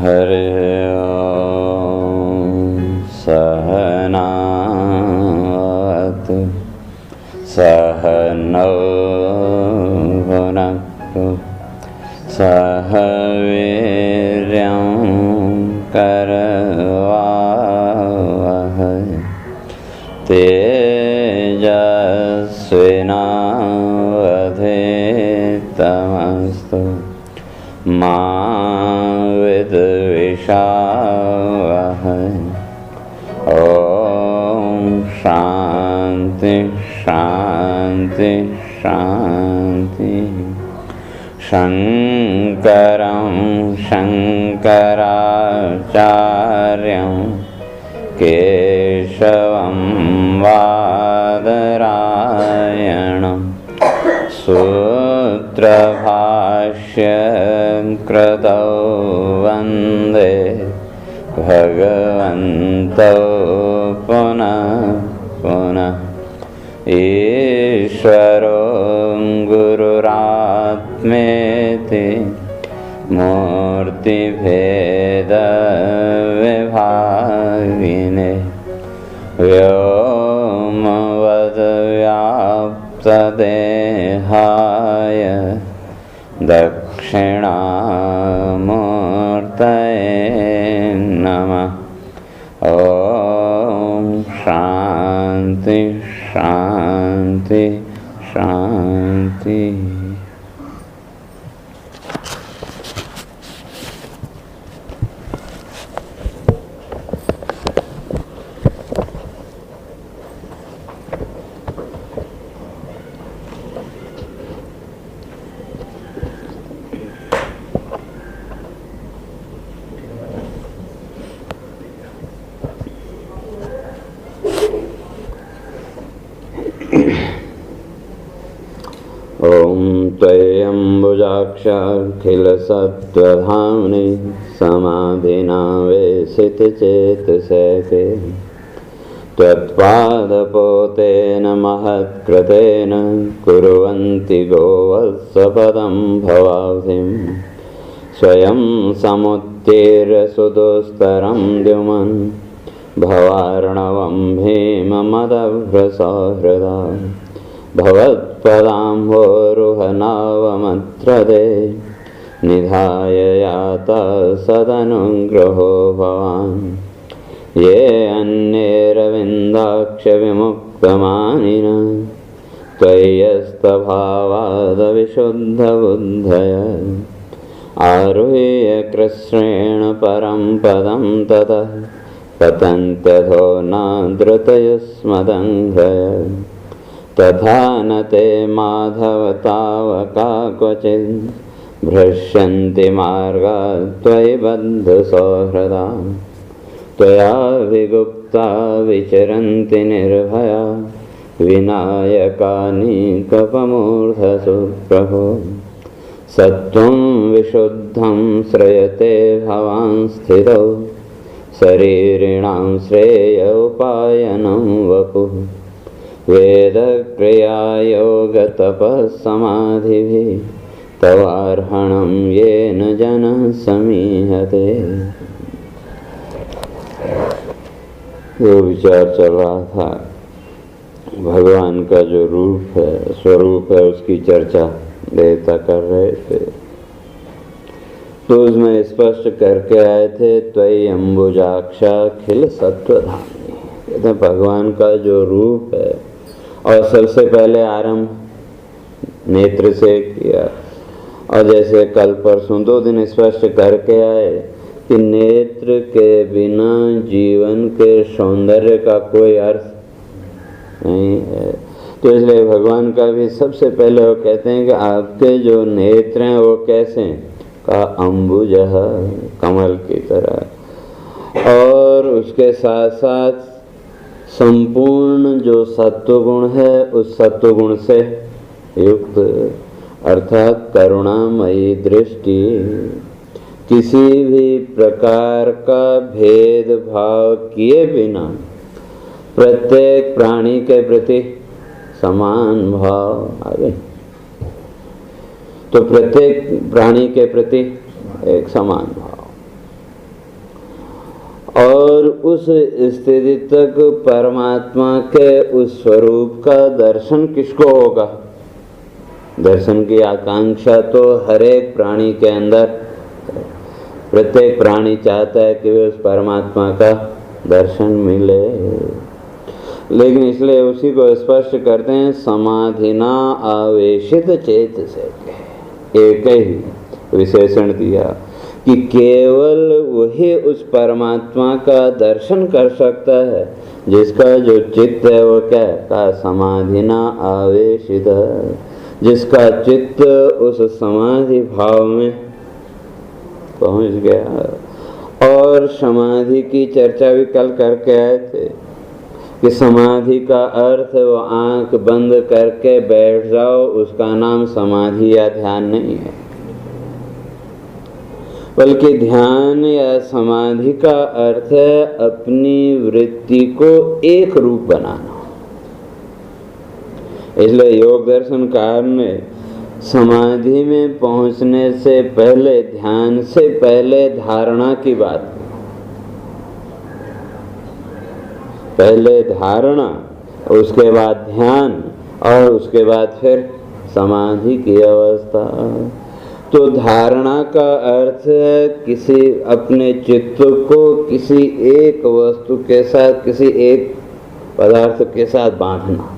हरि ओम। सहनावतु सहनौ भुनक्तु सह वीर्यं करवावहै तेजस्विनावधीतमस्तु मा विद्विषावहै। ओम शांति शांति शांति। शंकरं शंकराचार्यं केशवं बादरायणं सूत्रभाष्यं कृतौ वन्दे भगवन्तौ पुनः पुनः। ईश्वरो गुरुरात्मेति मूर्तिभेदविभागिने व्योमवद्व्याप्तदेहाय दक्षिणामूर्तये नमः। ओम शांति शांति शांति। ओम त्वय्यम्बुजाक्षाखिलसत्त्वधाम्नि समाधिनावेशितचेतसैके त्वत्पादपोतेन महत्कृतेन कुर्वन्ति गोवत्सपदं भवाब्धिं स्वयं समुत्तीर्य सुदुस्तरं द्युमन् भवार्णवं भीममदभ्रसहृदा भवत्पदाम्भोरुहनावमत्रदे निधाय याता सदनुग्रहो भवान्। ये अन्येरविन्दाक्षविमुक्तमानिनः त्वय्यस्तभावादविशुद्धबुद्धय आरुह्य कृष्णेन परं पदं ततः पतन्त्यथो नादृतयुष्मदङ्घ्रय तथा न ते माधव तावका क्वचित् भ्रश्यन्ति मार्गात् त्वयि बद्धसौहृदा त्वया विगुप्ता विचरन्ति निर्भया विनायकानीकपमूर्धसु प्रभो। सत्त्वं विशुद्धं श्रयते भवान् स्थितौ शरीरिणां श्रेय उपायनं वपुः वेदक्रियायोगतपःसमाधिभिः तवार्हणं येन जनः समीहते। वो विचार चल रहा था, भगवान का जो रूप है, स्वरूप है, उसकी चर्चा देवता कर रहे थे। तो उसमें स्पष्ट करके आए थे त्वयि अम्बुजाक्षाखिल सत्त्वधाम्नि। कहते भगवान का जो रूप है, और सबसे पहले आरंभ नेत्र से किया, और जैसे कल परसों 2 दिन स्पष्ट करके आए कि नेत्र के बिना जीवन के सौंदर्य का कोई अर्थ नहीं है। तो इसलिए भगवान का भी सबसे पहले वो कहते हैं कि आपके जो नेत्र हैं वो कैसे हैं? का अम्बुजः, कमल की तरह, और उसके साथ साथ संपूर्ण जो सत्वगुण है उस सत्वगुण से युक्त, अर्थात करुणामयी दृष्टि, किसी भी प्रकार का भेदभाव किए बिना प्रत्येक प्राणी के प्रति समान भाव आगे। तो प्रत्येक प्राणी के प्रति एक समान भाव, केवल उस स्थिति तक परमात्मा के उस स्वरूप का दर्शन किसको होगा? दर्शन की आकांक्षा तो हर एक प्राणी के अंदर, प्रत्येक प्राणी चाहता है कि वे उस परमात्मा का दर्शन मिले। लेकिन इसलिए उसी को स्पष्ट करते हैं, समाधिना आवेशित चेत से, एक ही विशेषण दिया कि केवल वही उस परमात्मा का दर्शन कर सकता है जिसका जो चित्त है वो क्या है? का समाधिना आवेशित, जिसका चित्त उस समाधि भाव में पहुंच गया। और समाधि की चर्चा भी कल करके आए थे कि समाधि का अर्थ वो आंख बंद करके बैठ जाओ, उसका नाम समाधि या ध्यान नहीं है, बल्कि ध्यान या समाधि का अर्थ है अपनी वृत्ति को एक रूप बनाना। इसलिए योग दर्शनकार ने समाधि में पहुंचने से पहले, ध्यान से पहले धारणा की बात, पहले धारणा, उसके बाद ध्यान और उसके बाद फिर समाधि की अवस्था। तो धारणा का अर्थ है किसी अपने चित्त को किसी एक वस्तु के साथ, किसी एक पदार्थ के साथ बांधना,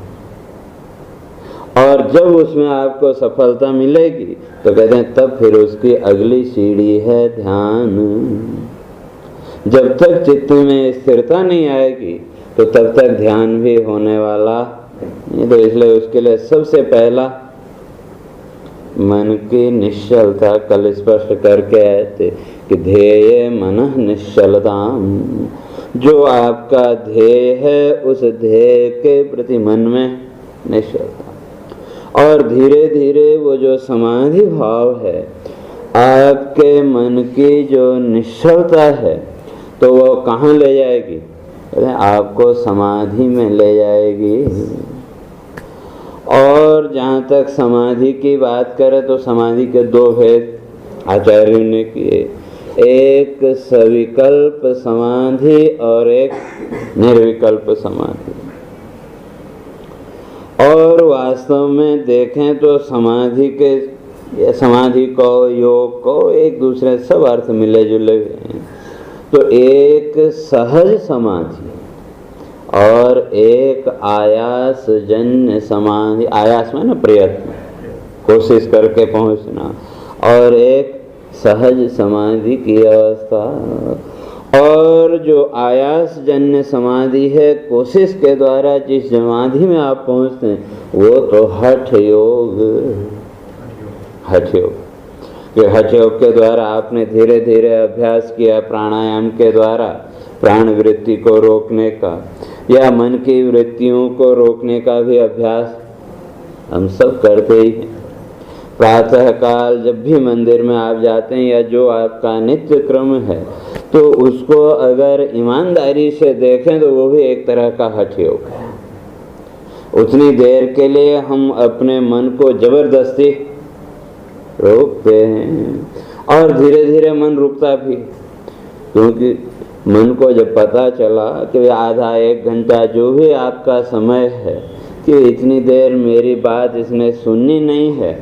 और जब उसमें आपको सफलता मिलेगी तो कहते हैं तब फिर उसकी अगली सीढ़ी है ध्यान। जब तक चित्त में स्थिरता नहीं आएगी तो तब तक ध्यान भी होने वाला नहीं। तो इसलिए उसके लिए सबसे पहला मन की निश्चलता, कल स्पष्ट करके आए थे कि ध्येय मनः निश्चलताम, जो आपका ध्येय है उस ध्येय के प्रति मन में निश्चलता। और धीरे धीरे वो जो समाधि भाव है, आपके मन की जो निश्चलता है, तो वो कहाँ ले जाएगी? आपको समाधि में ले जाएगी। और जहाँ तक समाधि की बात करें तो समाधि के दो भेद आचार्यों ने किए, एक सविकल्प समाधि और एक निर्विकल्प समाधि। और वास्तव में देखें तो समाधि को, योग को एक दूसरे सब अर्थ मिले जुले हुए हैं। तो एक सहज समाधि और एक आयास जन्य समाधि, आयास में ना प्रयत्न, कोशिश करके पहुंचना, और एक सहज समाधि की अवस्था। और जो आयास जन्य समाधि है, कोशिश के द्वारा जिस समाधि में आप पहुंचते हैं, वो तो हठ योग, हठ योग। कि हठ योग के द्वारा आपने धीरे धीरे अभ्यास किया प्राणायाम के द्वारा प्राण वृत्ति को रोकने का, या मन की वृत्तियों को रोकने का भी अभ्यास हम सब करते ही हैं। प्रातः काल जब भी मंदिर में आप जाते हैं या जो आपका नित्य क्रम है, तो उसको अगर ईमानदारी से देखें तो वो भी एक तरह का हठ योग है। उतनी देर के लिए हम अपने मन को जबरदस्ती रोकते हैं और धीरे धीरे मन रुकता भी, क्योंकि मन को जब पता चला कि आधा एक घंटा जो भी आपका समय है कि इतनी देर मेरी बात इसने सुननी नहीं है,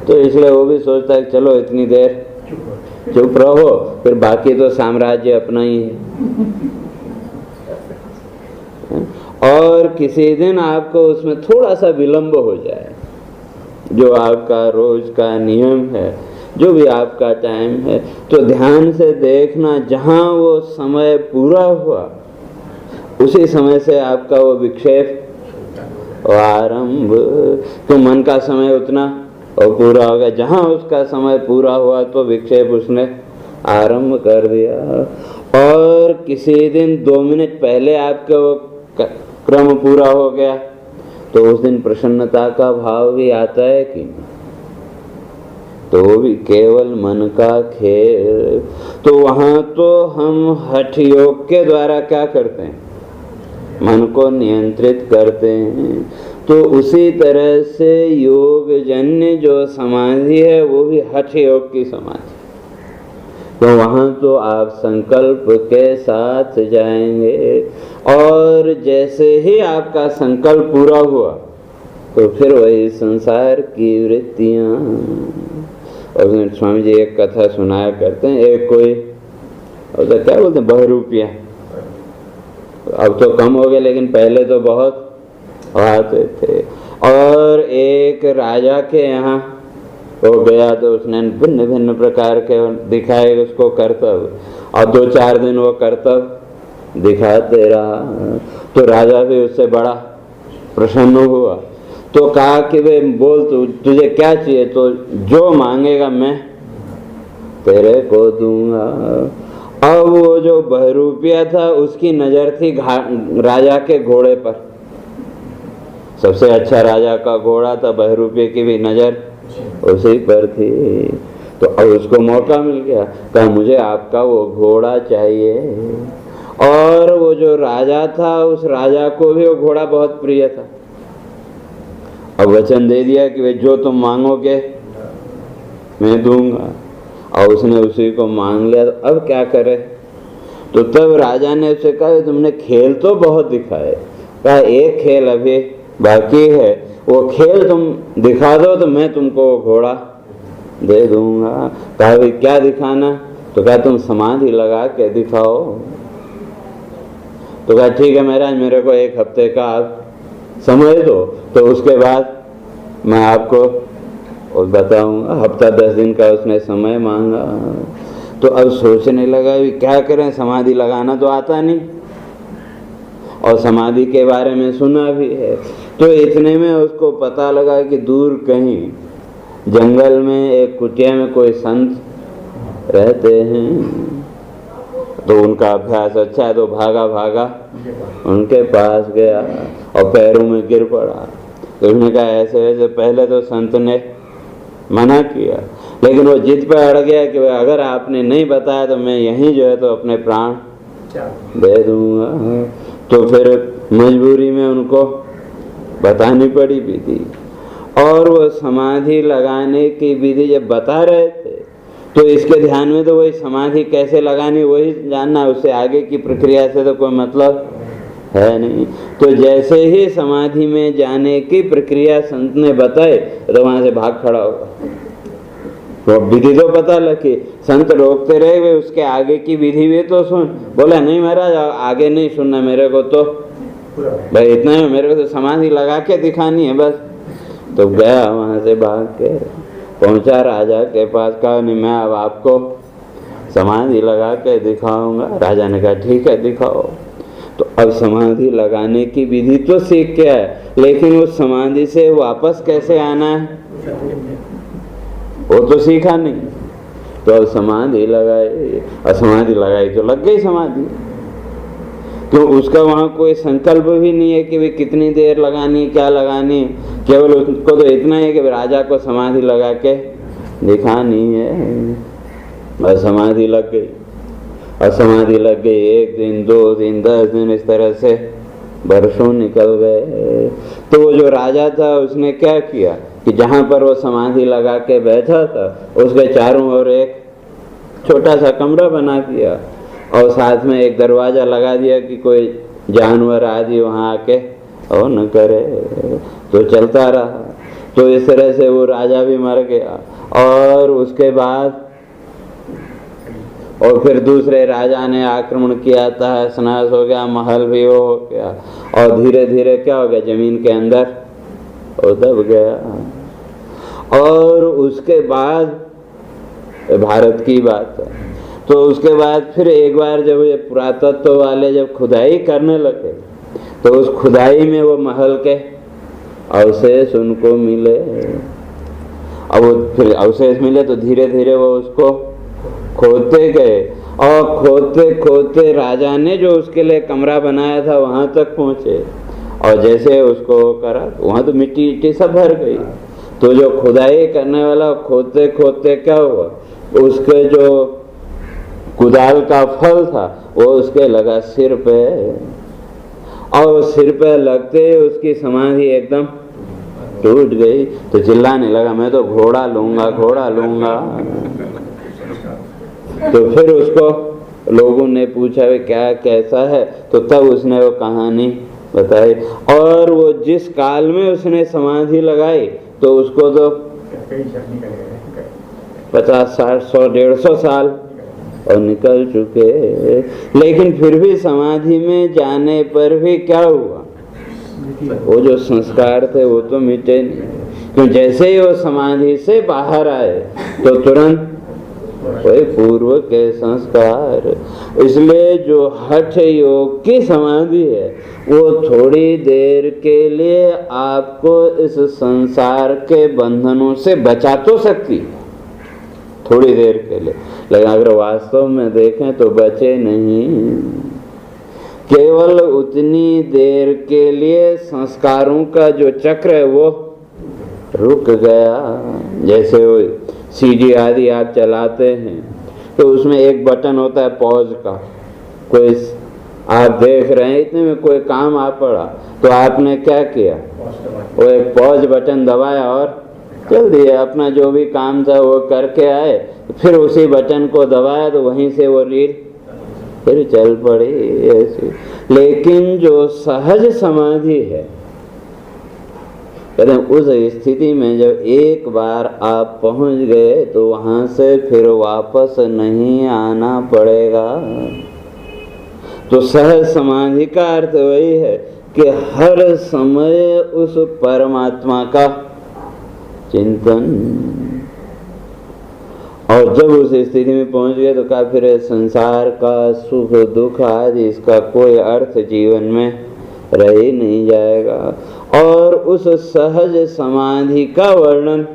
तो इसलिए वो भी सोचता है चलो इतनी देर चुप रहो, फिर बाकी तो साम्राज्य अपना ही है। और किसी दिन आपको उसमें थोड़ा सा विलंब हो जाए, जो आपका रोज का नियम है, जो भी आपका टाइम है, तो ध्यान से देखना जहाँ वो समय पूरा हुआ उसी समय से आपका वो विक्षेप आरंभ, तो मन का समय उतना और पूरा हो गया, जहाँ उसका समय पूरा हुआ तो विक्षेप उसने आरंभ कर दिया। और किसी दिन 2 मिनट पहले आपका वो क्रम पूरा हो गया तो उस दिन प्रसन्नता का भाव भी आता है कि तो वो भी केवल मन का खेल। तो वहाँ तो हम हठ योग के द्वारा क्या करते हैं? मन को नियंत्रित करते हैं। तो उसी तरह से योग जन्य जो समाधि है वो भी हठ योग की समाधि। तो वहाँ तो आप संकल्प के साथ जाएंगे, और जैसे ही आपका संकल्प पूरा हुआ तो फिर वही संसार की वृत्तियाँ। और स्वामी जी एक कथा सुनाया करते हैं, एक कोई तो क्या बोलते हैं, बहरूपिया, अब तो कम हो गए लेकिन पहले तो बहुत आते थे। और एक राजा के यहाँ वो गया तो उसने भिन्न भिन्न प्रकार के दिखाए उसको कर्तव्य, और 2-4 दिन वो कर्तव्य दिखाते रहा। तो राजा भी उससे बड़ा प्रसन्न हुआ, तो कहा कि वे बोल तुझे क्या चाहिए, तो जो मांगेगा मैं तेरे को दूंगा। अब वो जो बहरूपिया था उसकी नजर थी राजा के घोड़े पर, सबसे अच्छा राजा का घोड़ा था, बहरूपिये की भी नजर उसी पर थी। तो अब उसको मौका मिल गया, कहा मुझे आपका वो घोड़ा चाहिए। और वो जो राजा था उस राजा को भी वो घोड़ा बहुत प्रिय था। अब वचन दे दिया कि वे जो तुम मांगोगे मैं दूंगा, और उसने उसी को मांग लिया। तो अब क्या करे, तो तब राजा ने उसे कहा तुमने खेल तो बहुत दिखाए, कहा एक खेल अभी बाकी है, वो खेल तुम दिखा दो तो मैं तुमको घोड़ा दे दूंगा। कहा भाई क्या दिखाना, तो कहा तुम समाधि लगा के दिखाओ। तो कहा ठीक है महाराज, मेरे को 1 हफ्ते का आप समय दो, तो उसके बाद मैं आपको बताऊंगा। हफ्ता 10 दिन का उसने समय मांगा। तो अब सोचने लगा क्या करें, समाधि लगाना तो आता नहीं और समाधि के बारे में सुना भी है। तो इतने में उसको पता लगा कि दूर कहीं जंगल में एक कुटिया में कोई संत रहते हैं, तो उनका अभ्यास अच्छा है, तो भागा भागा उनके पास गया और पैरों में गिर पड़ा। तो उसने कहा ऐसे वैसे, पहले तो संत ने मना किया, लेकिन वो जिद पे अड़ गया कि अगर आपने नहीं बताया तो मैं यहीं जो है तो अपने प्राण दे दूंगा। तो फिर मजबूरी में उनको बतानी पड़ी विधि, और वो समाधि लगाने की विधि जब बता रहे थे तो इसके ध्यान में तो वही समाधि कैसे लगानी वही जानना, उससे आगे की प्रक्रिया से तो कोई मतलब है नहीं। तो जैसे ही समाधि में जाने की प्रक्रिया संत ने बताए तो वहां से भाग खड़ा होगा। तो विधि तो पता लगी, संत रोकते रहे, वे उसके आगे की विधि भी तो सुन। बोला नहीं महाराज आगे नहीं सुनना, मेरे को तो भाई इतना है, मेरे को तो समाधि लगा के दिखानी है बस। तो गया वहां से भाग के पहुंचा राजा के पास, कहा नहीं मैं अब आपको समाधि लगा के दिखाऊंगा। राजा ने कहा ठीक है दिखाओ। तो अब समाधि लगाने की विधि तो सीख के आए, लेकिन उस समाधि से वापस कैसे आना है वो तो सीखा नहीं। तो अब समाधि लगाई, और समाधि लगाई तो लग गई समाधि, तो उसका वहाँ कोई संकल्प भी नहीं है कि वे कितनी देर लगानी क्या लगानी, केवल उसको तो इतना है कि राजा को समाधि लगा के दिखानी है। और समाधि लग गई, और समाधि लग गई 1 दिन 2 दिन 10 दिन, इस तरह से वर्षों निकल गए। तो वो जो राजा था उसने क्या किया कि जहाँ पर वो समाधि लगा के बैठा था उसके चारों ओर एक छोटा सा कमरा बना दिया, और साथ में एक दरवाजा लगा दिया कि कोई जानवर आदि वहाँ आके और न करे। तो चलता रहा। तो इस तरह से वो राजा भी मर गया, और उसके बाद और फिर दूसरे राजा ने आक्रमण किया, तहस नहस हो गया, महल भी वो हो गया, और धीरे धीरे क्या हो गया, जमीन के अंदर वो दब गया। और उसके बाद भारत की बात है, तो उसके बाद फिर एक बार जब ये पुरातत्व वाले जब खुदाई करने लगे तो उस खुदाई में वो महल के अवशेष उनको मिले। अब वो फिर अवशेष मिले तो धीरे धीरे वो उसको खोदते गए, और खोदते खोदते राजा ने जो उसके लिए कमरा बनाया था वहां तक पहुंचे, और जैसे उसको करा वहां तो मिट्टी मिट्टी सब भर गई। तो जो खुदाई करने वाला खोदते खोदते क्या हुआ, उसके जो कुदाल का फल था वो उसके लगा सिर पे, और सिर पे लगते उसकी समाधि एकदम टूट गई। तो चिल्लाने लगा मैं तो घोड़ा लूंगा घोड़ा लूंगा। तो फिर उसको लोगों ने पूछा वे क्या कैसा है, तो तब उसने वो कहानी बताई। और वो जिस काल में उसने समाधि लगाई तो उसको तो 50, 60, 100, 150 साल और निकल चुके, लेकिन फिर भी समाधि में जाने पर भी क्या हुआ, वो जो संस्कार थे वो तो मिटे नहीं। क्यों, जैसे ही वो समाधि से बाहर आए तो तुरंत वही पूर्व के संस्कार। इसलिए जो हठ योग की समाधि है वो थोड़ी देर के लिए आपको इस संसार के बंधनों से बचा तो सकती, थोड़ी देर के लिए, लेकिन अगर वास्तव में देखें तो बचे नहीं। केवल उतनी देर के लिए संस्कारों का जो चक्र है वो रुक गया। जैसे वो सीडी आदि आप चलाते हैं तो उसमें एक बटन होता है पॉज का, कोई आप देख रहे हैं इतने में कोई काम आ पड़ा तो आपने क्या किया, वो एक पॉज बटन दबाया और चल दिया, अपना जो भी काम था वो करके आए, फिर उसी बटन को दबाया तो वहीं से वो रील फिर चल पड़ी ऐसी। लेकिन जो सहज समाधि है, कहते हैं उस स्थिति में जब एक बार आप पहुंच गए तो वहां से फिर वापस नहीं आना पड़ेगा। तो सहज समाधि का अर्थ वही है कि हर समय उस परमात्मा का चिंतन, और जब उस स्थिति में पहुंच गए तो क्या फिर संसार का सुख दुख आदि इसका कोई अर्थ जीवन में रह ही नहीं जाएगा। और उस सहज समाधि का वर्णन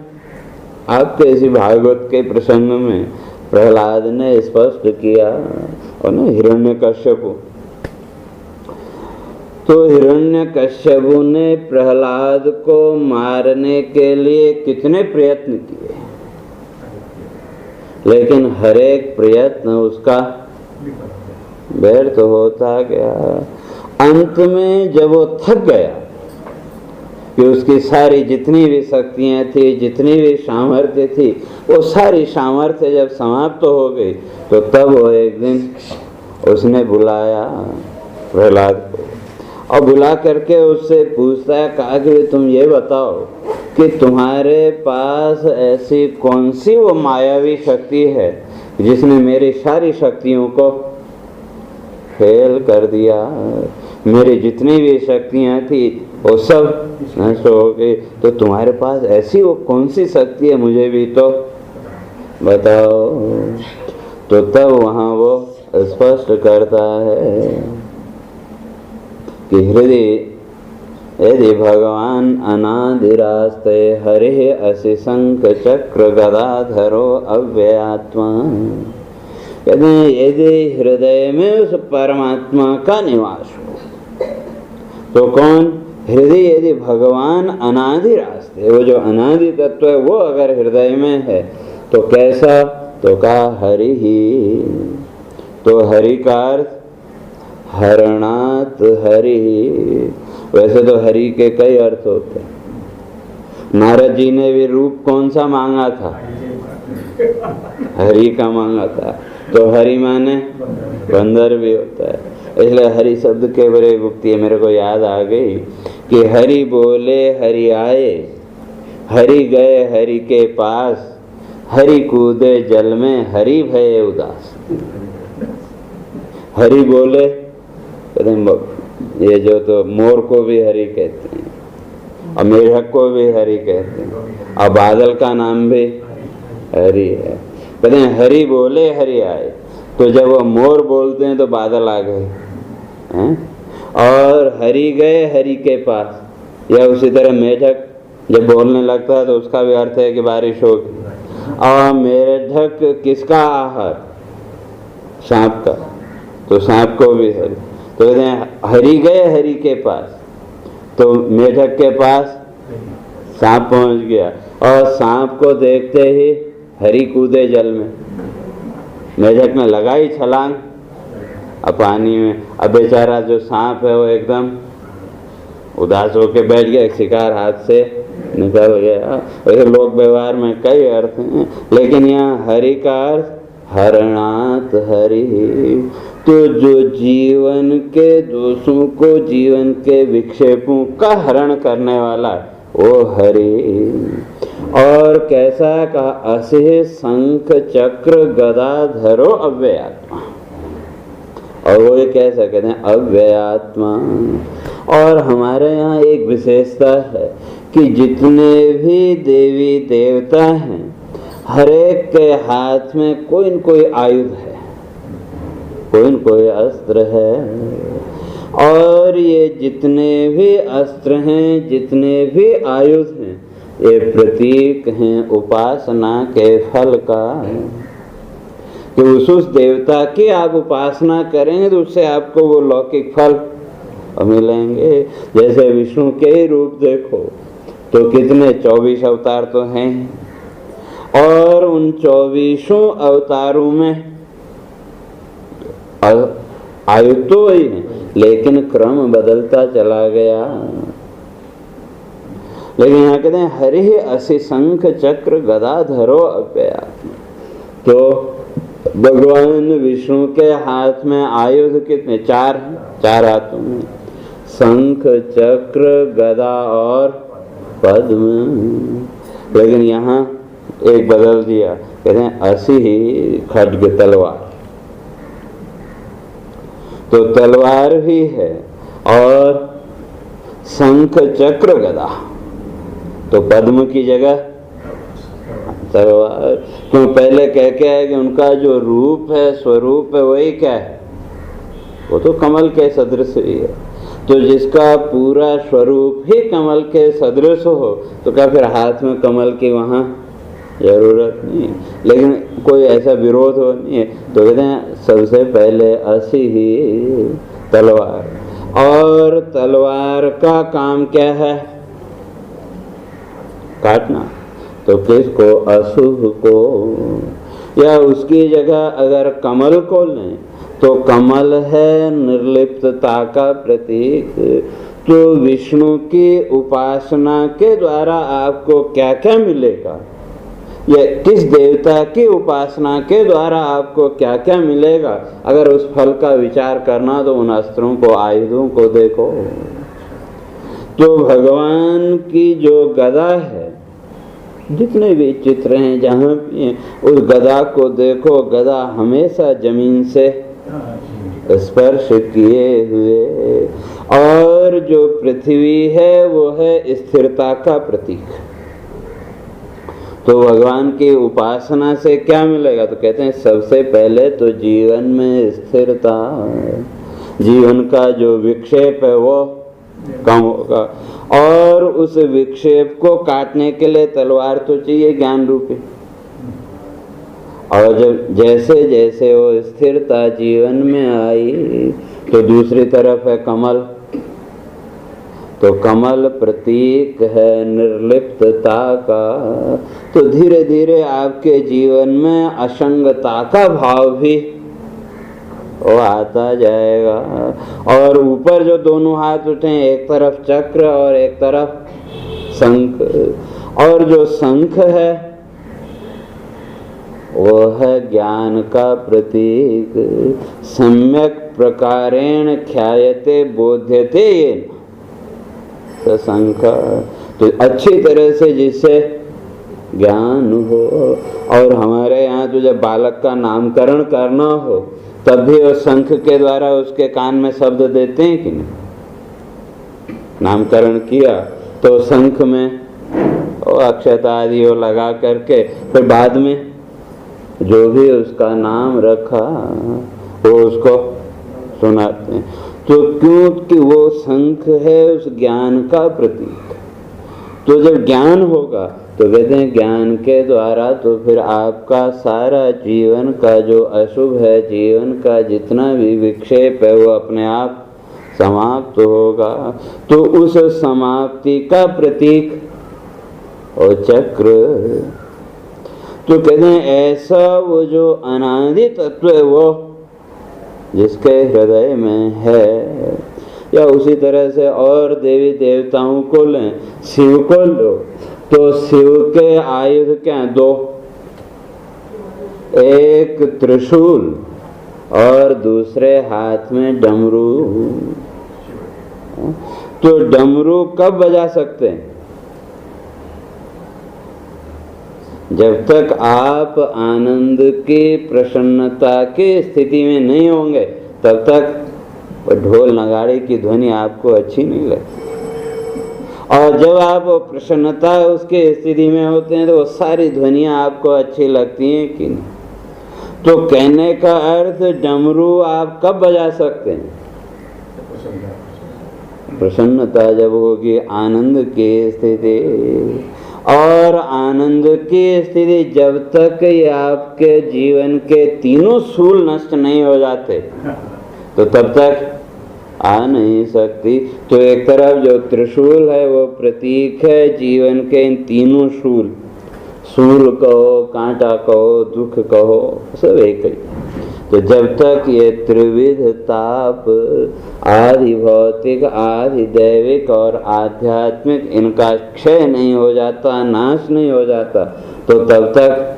आपके इसी भागवत के प्रसंग में प्रहलाद ने स्पष्ट किया। और न हिरण्यकश्यपु, तो हिरण्यकश्यपु ने प्रहलाद को मारने के लिए कितने प्रयत्न किए, लेकिन हर एक प्रयत्न उसका व्यर्थ होता गया। अंत में जब वो थक गया कि उसकी सारी जितनी भी शक्तियां थी, जितनी भी सामर्थ्य थी, वो सारी सामर्थ्य जब समाप्त हो गई तो तब वो एक दिन उसने बुलाया प्रहलाद को, और बुला करके उससे पूछता है, कहा कि तुम ये बताओ कि तुम्हारे पास ऐसी कौन सी वो मायावी शक्ति है जिसने मेरी सारी शक्तियों को फेल कर दिया, मेरी जितनी भी शक्तियां थी वो सब नष्ट हो गई, तो तुम्हारे पास ऐसी वो कौन सी शक्ति है, मुझे भी तो बताओ। तो तब वहां वो स्पष्ट करता है कि हृदय यदि भगवान अनादिरास्ते हरे असि शंख चक्र गदाधरो अव्ययात्मा, कहते हैं यदि हृदय में उस परमात्मा का निवास हो तो कौन, हृदय यदि भगवान अनादि रास्ते, वो जो अनादि तत्व है वो अगर हृदय में है तो कैसा, तो कहा हरि ही। तो हरि का अर्थ हरणात हरि। वैसे तो हरि के कई अर्थ होते हैं। नारद जी ने भी रूप कौन सा मांगा था, हरि का मांगा था, तो हरि माने बंदर भी होता है। इसलिए हरि शब्द के बड़े गुप्ती है, मेरे को याद आ गई कि हरि बोले हरि आए, हरि गए हरि के पास, हरि कूदे जल में हरि भये उदास। हरि बोले, ये जो तो मोर को भी हरि कहते हैं, और मेढक को भी हरि कहते हैं, और बादल का नाम भी हरि है। कहते हैं हरि बोले हरि आए, तो जब वो मोर बोलते हैं तो बादल आ गए हैं, और हरि गए हरि के पास, या उसी तरह मेढक जब बोलने लगता है तो उसका भी अर्थ है कि बारिश होगी। और मेढक किसका आहार, सांप का, तो सांप को भी हरि। तो कहते हैं हरि गए हरि के पास, तो मेढक के पास सांप पहुंच गया, और सांप को देखते ही हरि कूदे जल में। मेढक ने लगाई छलांग अब पानी में, अब बेचारा जो सांप है वो एकदम उदास होकर बैठ गया, शिकार हाथ से निकल गया। वैसे लोक व्यवहार में कई अर्थ हैं, लेकिन यहाँ हरि का अर्थ हरणात हरि। तो जो जीवन के दोषों को, जीवन के विक्षेपों का हरण करने वाला है वो हरि। और कैसा कहा, असे शंख चक्र गदा धरो अव्ययात्मा। और वो कैसा कहते हैं, अव्ययात्मा। और हमारे यहाँ एक विशेषता है कि जितने भी देवी देवता हैं हर एक के हाथ में कोई न कोई आयुध है, कोई न कोई अस्त्र है। और ये जितने भी अस्त्र हैं, जितने भी आयुध हैं, ये प्रतीक हैं उपासना के फल का। कि उस देवता की आप उपासना करेंगे तो उससे आपको वो लौकिक फल मिलेंगे। जैसे विष्णु के ही रूप देखो तो कितने 24 अवतार तो हैं, और उन 24 अवतारों में आयु तो वही है, लेकिन क्रम बदलता चला गया। लेकिन यहाँ कहते हैं हरि असि शंख चक्र गदा धरो अव्ययात्मा। तो भगवान विष्णु के हाथ में आयुध कितने, 4 हैं, 4 हाथों में शंख चक्र गदा और पद्म। लेकिन यहाँ एक बदल दिया, कहते हैं असि ही खड्ग तलवार। तो तलवार भी है और शंख चक्र गदा, तो पद्म की जगह तलवार। क्यों, पहले कह के है कि उनका जो रूप है, स्वरूप है, वही क्या है, वो तो कमल के सदृश ही है। तो जिसका पूरा स्वरूप ही कमल के सदृश हो तो क्या फिर हाथ में कमल की वहाँ जरूरत नहीं। लेकिन कोई ऐसा विरोध हो नहीं है, तो कहते हैं सबसे पहले असि ही तलवार। और तलवार का काम क्या है, काटना। तो किसको, अशुभ को। या उसकी जगह अगर कमल को लें तो कमल है निर्लिप्तता का प्रतीक। तो विष्णु की उपासना के द्वारा आपको क्या क्या मिलेगा, या किस देवता की उपासना के द्वारा आपको क्या क्या मिलेगा, अगर उस फल का विचार करना तो उन अस्त्रों को, आयुधों को देखो। तो भगवान की जो गदा है, जितने भी चित्र हैं जहाँ भी उस गदा को देखो, गदा हमेशा जमीन से स्पर्श किए हुए। और जो पृथ्वी है वो है स्थिरता का प्रतीक। तो भगवान की उपासना से क्या मिलेगा, तो कहते हैं सबसे पहले तो जीवन में स्थिरता, जीवन का जो विक्षेप है वो कम होगा। और उस विक्षेप को काटने के लिए तलवार तो चाहिए ज्ञान रूपी। और जब जैसे जैसे वो स्थिरता जीवन में आई तो दूसरी तरफ है कमल। तो कमल प्रतीक है निर्लिप्तता का। तो धीरे धीरे आपके जीवन में असंगता का भाव भी वो आता जाएगा। और ऊपर जो दोनों हाथ उठे, एक तरफ चक्र और एक तरफ शंख। और जो शंख है वो है ज्ञान का प्रतीक। सम्यक प्रकारेण ख्यायते बोध्यते येन, तो शंख तो अच्छी तरह से जिससे ज्ञान हो। और हमारे यहाँ तो जब बालक का नामकरण करना हो तब भी वो शंख के द्वारा उसके कान में शब्द देते हैं कि नहीं। नामकरण किया तो शंख में वो अक्षता आदि वो लगा करके फिर बाद में जो भी उसका नाम रखा वो उसको सुनाते हैं। तो क्योंकि वो शंख है उस ज्ञान का प्रतीक। तो जब ज्ञान होगा तो कहते हैं ज्ञान के द्वारा तो फिर आपका सारा जीवन का जो अशुभ है, जीवन का जितना भी विक्षेप है वो अपने आप समाप्त होगा। तो उस समाप्ति का प्रतीक और चक्र। तो कहते हैं ऐसा वो जो अनादि तत्व है वो जिसके हृदय में है। या उसी तरह से और देवी देवताओं को लें, शिव को लो तो शिव के आयुध क्या हैं, 2। एक त्रिशूल और दूसरे हाथ में डमरू। तो डमरू कब बजा सकते हैं? जब तक आप आनंद की प्रसन्नता की स्थिति में नहीं होंगे तब तक ढोल नगाड़े की ध्वनि आपको अच्छी नहीं लगती। और जब आप प्रसन्नता उसके स्थिति में होते हैं तो वो सारी ध्वनियाँ आपको अच्छी लगती हैं कि नहीं? तो कहने का अर्थ डमरू आप कब बजा सकते हैं? प्रसन्नता जब होगी, आनंद की स्थिति। और आनंद की स्थिति जब तक ये आपके जीवन के तीनों सूल नष्ट नहीं हो जाते तो तब तक आ नहीं सकती। तो एक तरफ जो त्रिशूल है वो प्रतीक है जीवन के इन तीनों सूल, सूल कहो, कांटा कहो, दुख कहो, सब एक ही। तो जब तक ये त्रिविध ताप, आदि भौतिक, आदि दैविक और आध्यात्मिक, इनका क्षय नहीं हो जाता, नाश नहीं हो जाता, तो तब तक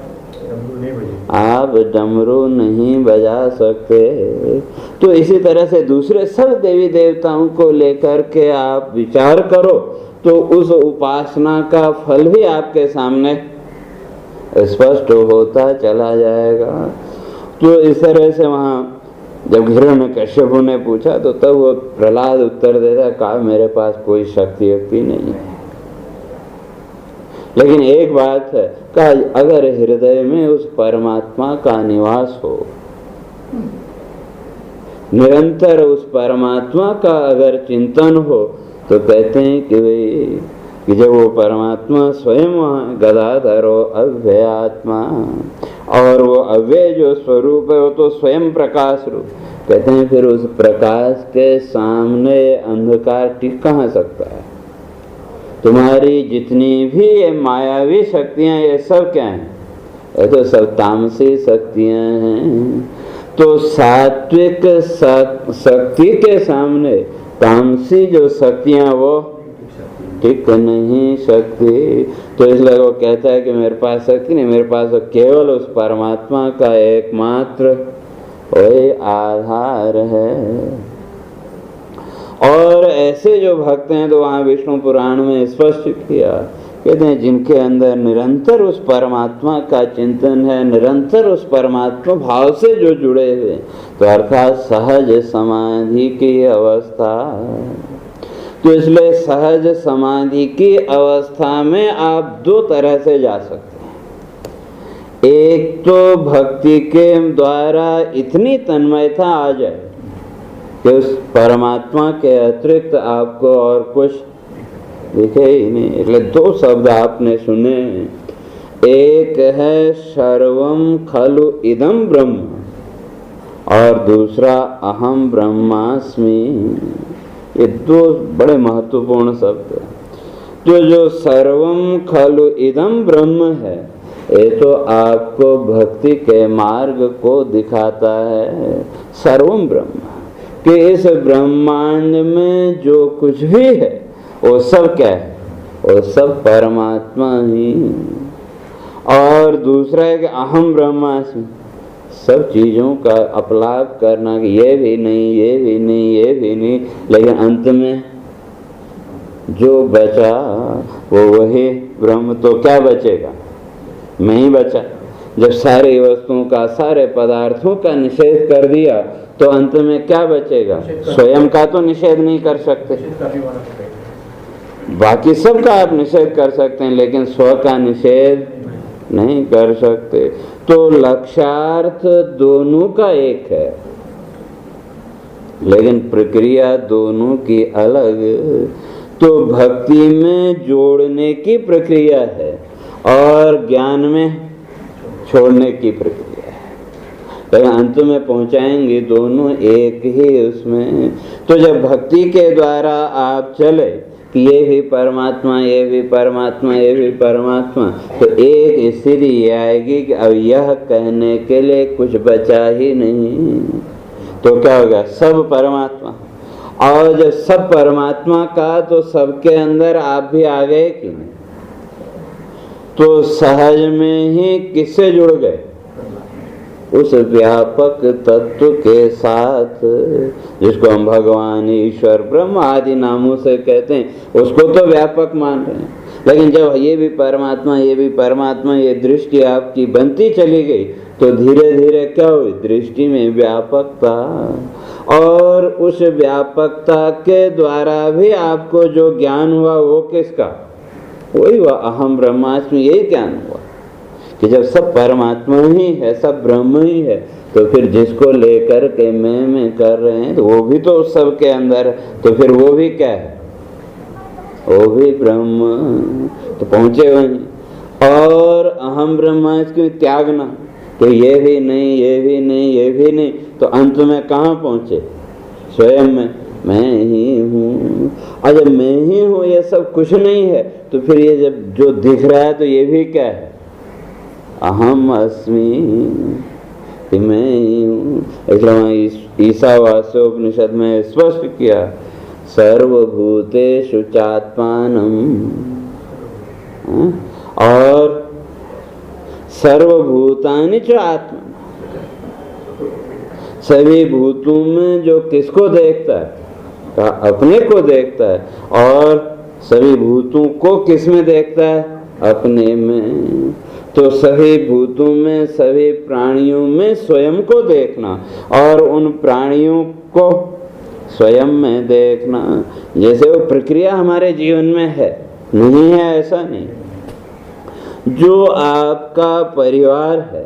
आप डमरू नहीं बजा सकते। तो इसी तरह से दूसरे सब देवी देवताओं को लेकर के आप विचार करो तो उस उपासना का फल भी आपके सामने स्पष्ट होता चला जाएगा। तो इस तरह से वहाँ जब हिरण्यकश्यप ने पूछा तो तब वो प्रहलाद उत्तर देता, कहा मेरे पास कोई शक्ति नहीं है, लेकिन एक बात है, कहा अगर हृदय में उस परमात्मा का निवास हो, निरंतर उस परमात्मा का अगर चिंतन हो, तो कहते हैं कि भाई कि जब वो परमात्मा स्वयं गदाधर हो, अव्यय आत्मा, और वो अव्यय जो स्वरूप है वो तो स्वयं प्रकाश रूप, कहते हैं फिर उस प्रकाश के सामने अंधकार टिक कहाँ सकता है? तुम्हारी जितनी भी ये मायावी शक्तियां, ये सब क्या हैं? ये तो सब तामसी शक्तियां हैं। तो सात्विक शक्ति के सामने तामसी जो शक्तियां वो टिक नहीं सकती। तो इसलिए वो कहता है कि मेरे पास शक्ति नहीं, मेरे पास तो केवल उस परमात्मा का एकमात्र वही आधार है। और ऐसे जो भक्त हैं तो वहाँ विष्णु पुराण में स्पष्ट किया, कहते हैं जिनके अंदर निरंतर उस परमात्मा का चिंतन है, निरंतर उस परमात्मा भाव से जो जुड़े हुए, तो अर्थात सहज समाधि की अवस्था। तो इसलिए सहज समाधि की अवस्था में आप दो तरह से जा सकते हैं। एक तो भक्ति के द्वारा इतनी तन्मयता आ जाए कि उस परमात्मा के अतिरिक्त आपको और कुछ दिखे ही नहीं। इसलिए दो शब्द आपने सुने, एक है सर्वम खलु इदम ब्रह्म और दूसरा अहम ब्रह्मास्मि। ये दो बड़े महत्वपूर्ण शब्द हैं। तो जो सर्वम खलु इदम ब्रह्म है, ये तो आपको भक्ति के मार्ग को दिखाता है। सर्वम ब्रह्म, कि इस ब्रह्मांड में जो कुछ भी है वो सब क्या है? वो सब परमात्मा ही। और दूसरा है कि अहम ब्रह्मास्मि, सब चीज़ों का अपलाप करना कि ये भी नहीं, ये भी नहीं, ये भी नहीं, लेकिन अंत में जो बचा वो वही ब्रह्म। तो क्या बचेगा? मैं ही बचा। जब सारी वस्तुओं का, सारे पदार्थों का निषेध कर दिया तो अंत में क्या बचेगा? स्वयं का तो निषेध नहीं कर सकते, बाकी सब का आप निषेध कर सकते हैं, लेकिन स्व का निषेध नहीं कर सकते। तो लक्ष्यार्थ दोनों का एक है, लेकिन प्रक्रिया दोनों की अलग। तो भक्ति में जोड़ने की प्रक्रिया है और ज्ञान में छोड़ने की प्रक्रिया है, लेकिन अंत में पहुंचाएंगे दोनों एक ही उसमें। तो जब भक्ति के द्वारा आप चले कि ये भी परमात्मा, ये भी परमात्मा, ये भी परमात्मा, तो एक स्थिति ये आएगी कि अब यह कहने के लिए कुछ बचा ही नहीं। तो क्या होगा? सब परमात्मा। और जब सब परमात्मा का, तो सबके अंदर आप भी आ गए कि नहीं? तो सहज में ही किससे जुड़ गए? उस व्यापक तत्व के साथ, जिसको हम भगवान, ईश्वर, ब्रह्म आदि नामों से कहते हैं, उसको तो व्यापक मान रहे हैं। लेकिन जब ये भी परमात्मा, ये भी परमात्मा, ये दृष्टि आपकी बनती चली गई, तो धीरे धीरे क्या हुई? दृष्टि में व्यापकता, और उस व्यापकता के द्वारा भी आपको जो ज्ञान हुआ वो किसका? वही हुआ, अहम ब्रह्मास्मि। यही ज्ञान हुआ कि जब सब परमात्मा ही है, सब ब्रह्म ही है, तो फिर जिसको लेकर के मैं कर रहे हैं, तो वो भी तो उस सब के अंदर है, तो फिर वो भी क्या है? वो भी ब्रह्म। तो पहुंचे वहीं। और अहम ब्रह्मास्मि त्यागना, तो ये भी नहीं, ये भी नहीं, ये भी नहीं, तो अंत में कहाँ पहुंचे? स्वयं में मैं ही हूँ। और जब मैं ही हूँ, ये सब कुछ नहीं है, तो फिर ये जब जो दिख रहा है, तो ये भी क्या है? अहम अस्मि, कि मैं ही हूँ। इसलिए ईशावास्योपनिषद में स्पष्ट किया, सर्वभूतेषु चात्मानम्, और सर्वभूतानि च आत्मा। सभी भूतों में जो किसको देखता है? अपने को देखता है। और सभी भूतों को किस में देखता है? अपने में। तो सभी भूतों में, सभी प्राणियों में स्वयं को देखना, और उन प्राणियों को स्वयं में देखना। जैसे वो प्रक्रिया हमारे जीवन में है, नहीं है ऐसा नहीं। जो आपका परिवार है,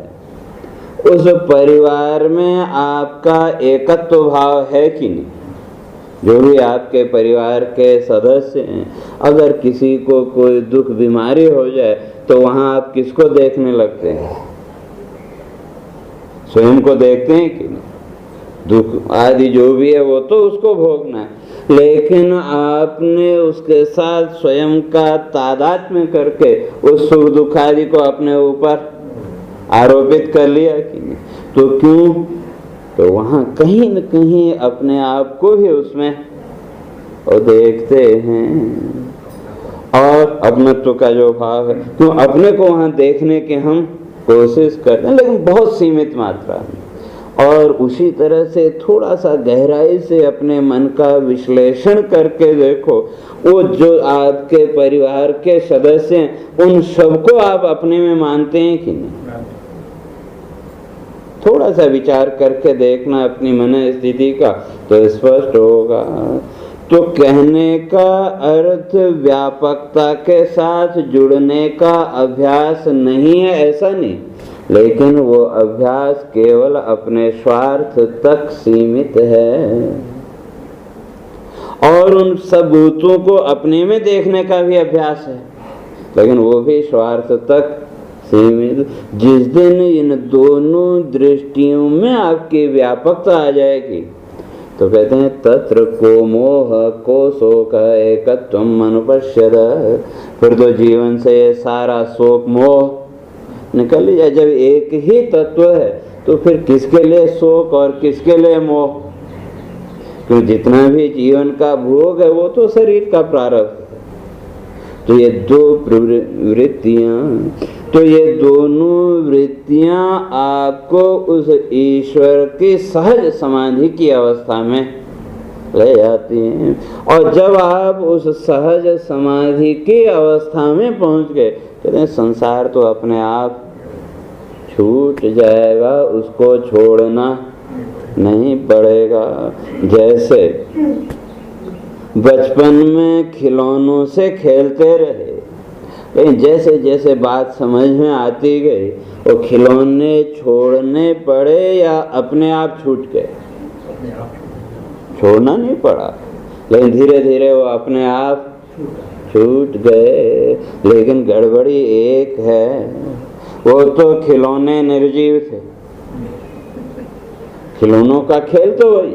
उस परिवार में आपका एकत्व भाव है कि नहीं? जो भी आपके परिवार के सदस्य हैं, अगर किसी को कोई दुख बीमारी हो जाए, तो वहां आप किसको देखने लगते हैं? स्वयं को देखते हैं कि नहीं? दुख आदि जो भी है वो तो उसको भोगना है, लेकिन आपने उसके साथ स्वयं का तादात्म्य करके उस सुख दुख आदि को अपने ऊपर आरोपित कर लिया कि नहीं? तो क्यों? तो वहां कहीं न कहीं अपने आप को भी उसमें वो देखते हैं। और अपनत्व का जो भाव है, क्यों अपने को वहां देखने की हम कोशिश करते हैं, लेकिन बहुत सीमित मात्रा में। और उसी तरह से थोड़ा सा गहराई से अपने मन का विश्लेषण करके देखो, वो जो आपके परिवार के सदस्य हैं, उन सबको आप अपने में मानते हैं कि नहीं? थोड़ा सा विचार करके देखना अपनी मन स्थिति का, तो स्पष्ट होगा। तो कहने का अर्थ व्यापकता के साथ जुड़ने का अभ्यास नहीं है, ऐसा नहीं, लेकिन वो अभ्यास केवल अपने स्वार्थ तक सीमित है। और उन सब भूतों को अपने में देखने का भी अभ्यास है, लेकिन वो भी स्वार्थ तक सीमित। जिस दिन इन दोनों दृष्टियों में आपकी व्यापकता आ जाएगी, तो कहते हैं तत्र को मोह को शोक एकत्वम अनुपश्यत। फिर तो जीवन से सारा शोक मोह निकल जाए। जब एक ही तत्व है, तो फिर किसके लिए शोक और किसके लिए मोह? क्योंकि जितना भी जीवन का भोग है, वो तो शरीर का प्रारब्ध। तो ये दो वृत्तियां, तो ये दोनों वृत्तियां आपको उस ईश्वर की सहज समाधि की अवस्था में ले जाती हैं। और जब आप उस सहज समाधि की अवस्था में पहुंच गए, कहते हैं संसार तो अपने आप छूट जाएगा, उसको छोड़ना नहीं पड़ेगा। जैसे बचपन में खिलौनों से खेलते रहे, लेकिन जैसे जैसे बात समझ में आती गई, वो खिलौने छोड़ने पड़े या अपने आप छूट गए? छोड़ना नहीं पड़ा, लेकिन धीरे धीरे वो अपने आप छूट गए। लेकिन गड़बड़ी एक है, वो तो खिलौने निर्जीव थे। खिलौनों का खेल तो वही,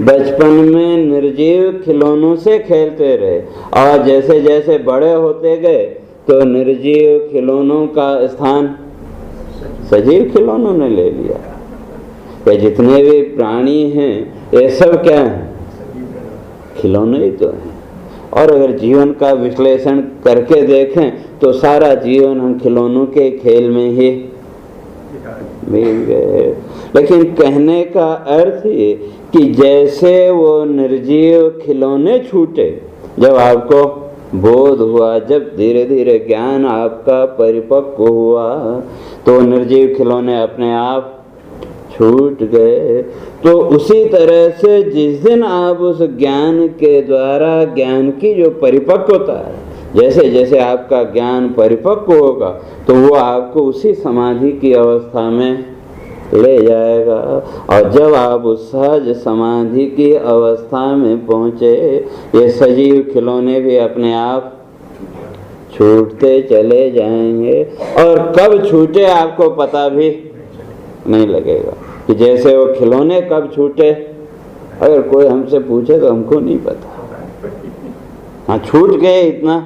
बचपन में निर्जीव खिलौनों से खेलते रहे, और जैसे जैसे बड़े होते गए, तो निर्जीव खिलौनों का स्थान सजीव खिलौनों ने ले लिया। कि जितने भी प्राणी हैं, ये सब क्या हैं? खिलौने ही तो हैं। और अगर जीवन का विश्लेषण करके देखें, तो सारा जीवन हम खिलौनों के खेल में ही मिल गए। लेकिन कहने का अर्थ ये कि जैसे वो निर्जीव खिलौने छूटे, जब आपको बोध हुआ, जब धीरे धीरे ज्ञान आपका परिपक्व हुआ, तो निर्जीव खिलौने अपने आप छूट गए। तो उसी तरह से जिस दिन आप उस ज्ञान के द्वारा, ज्ञान की जो परिपक्वता है, जैसे जैसे आपका ज्ञान परिपक्व होगा तो वो आपको उसी समाधि की अवस्था में ले जाएगा। और जब आप उस सहज समाधि की अवस्था में पहुँचे, ये सजीव खिलौने भी अपने आप छूटते चले जाएंगे। और कब छूटे आपको पता भी नहीं लगेगा कि जैसे वो खिलौने कब छूटे, अगर कोई हमसे पूछे तो हमको नहीं पता, हाँ छूट गए इतना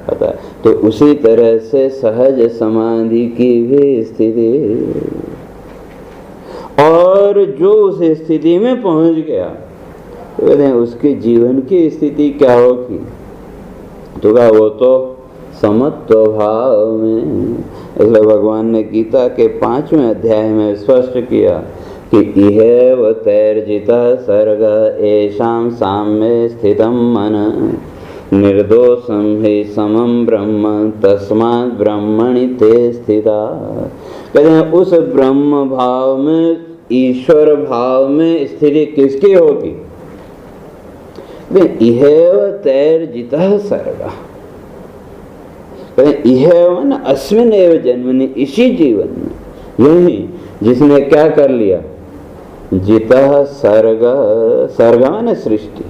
पता। तो उसी तरह से सहज समाधि की भी स्थिति, और जो उस स्थिति में पहुंच गया तो कहते हैं उसके जीवन की स्थिति क्या होगी, तो क्या वो तो समत्व भाव में। इसलिए भगवान ने गीता के 5वें अध्याय में स्पष्ट किया कि इहैव तैर्जितः सर्ग येषां साम्ये स्थितं मन निर्दोषं हि समं ब्रह्म तस्मात् ब्रह्मणि ते स्थिता। कहते हैं उस ब्रह्म भाव में, ईश्वर भाव में स्थिति किसकी होगी? इहैव तैर्जितः सर्ग, इहैव न अस्मिन् एव जन्मनि, इसी जीवन में, यही जिसने क्या कर लिया, जितः सर्ग, सर्ग माने सृष्टि,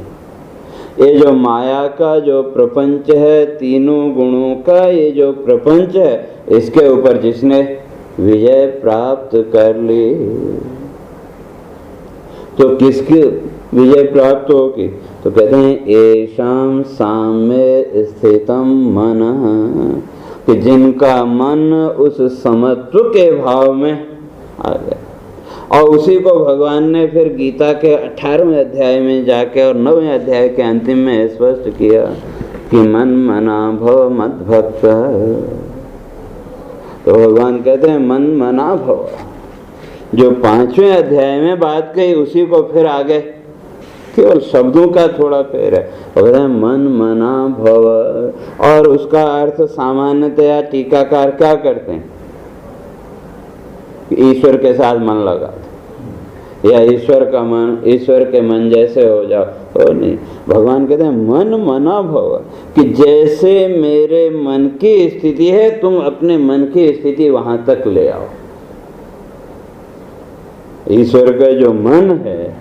ये जो माया का जो प्रपंच है, तीनों गुणों का ये जो प्रपंच है, इसके ऊपर जिसने विजय प्राप्त कर ली, तो किसकी विजय प्राप्त होगी? तो कहते हैं येषां साम्ये स्थितं मनः, कि जिनका मन उस समत्व के भाव में आ गया। और उसी को भगवान ने फिर गीता के 18वें अध्याय में जाके और 9वें अध्याय के अंतिम में स्पष्ट किया कि मन मना भव मद्भक्त। तो भगवान कहते हैं मन मना भव, जो 5वें अध्याय में बात कही उसी को फिर आगे केवल शब्दों का थोड़ा फेर है, कहते हैं मन मना भव। और उसका अर्थ सामान्यतया टीकाकार क्या करते हैं, ईश्वर के साथ मन लगा, या ईश्वर का मन, ईश्वर के मन जैसे हो जाओ, तो नहीं। भगवान कहते हैं मन मना भव, कि जैसे मेरे मन की स्थिति है तुम अपने मन की स्थिति वहां तक ले आओ। ईश्वर का जो मन है,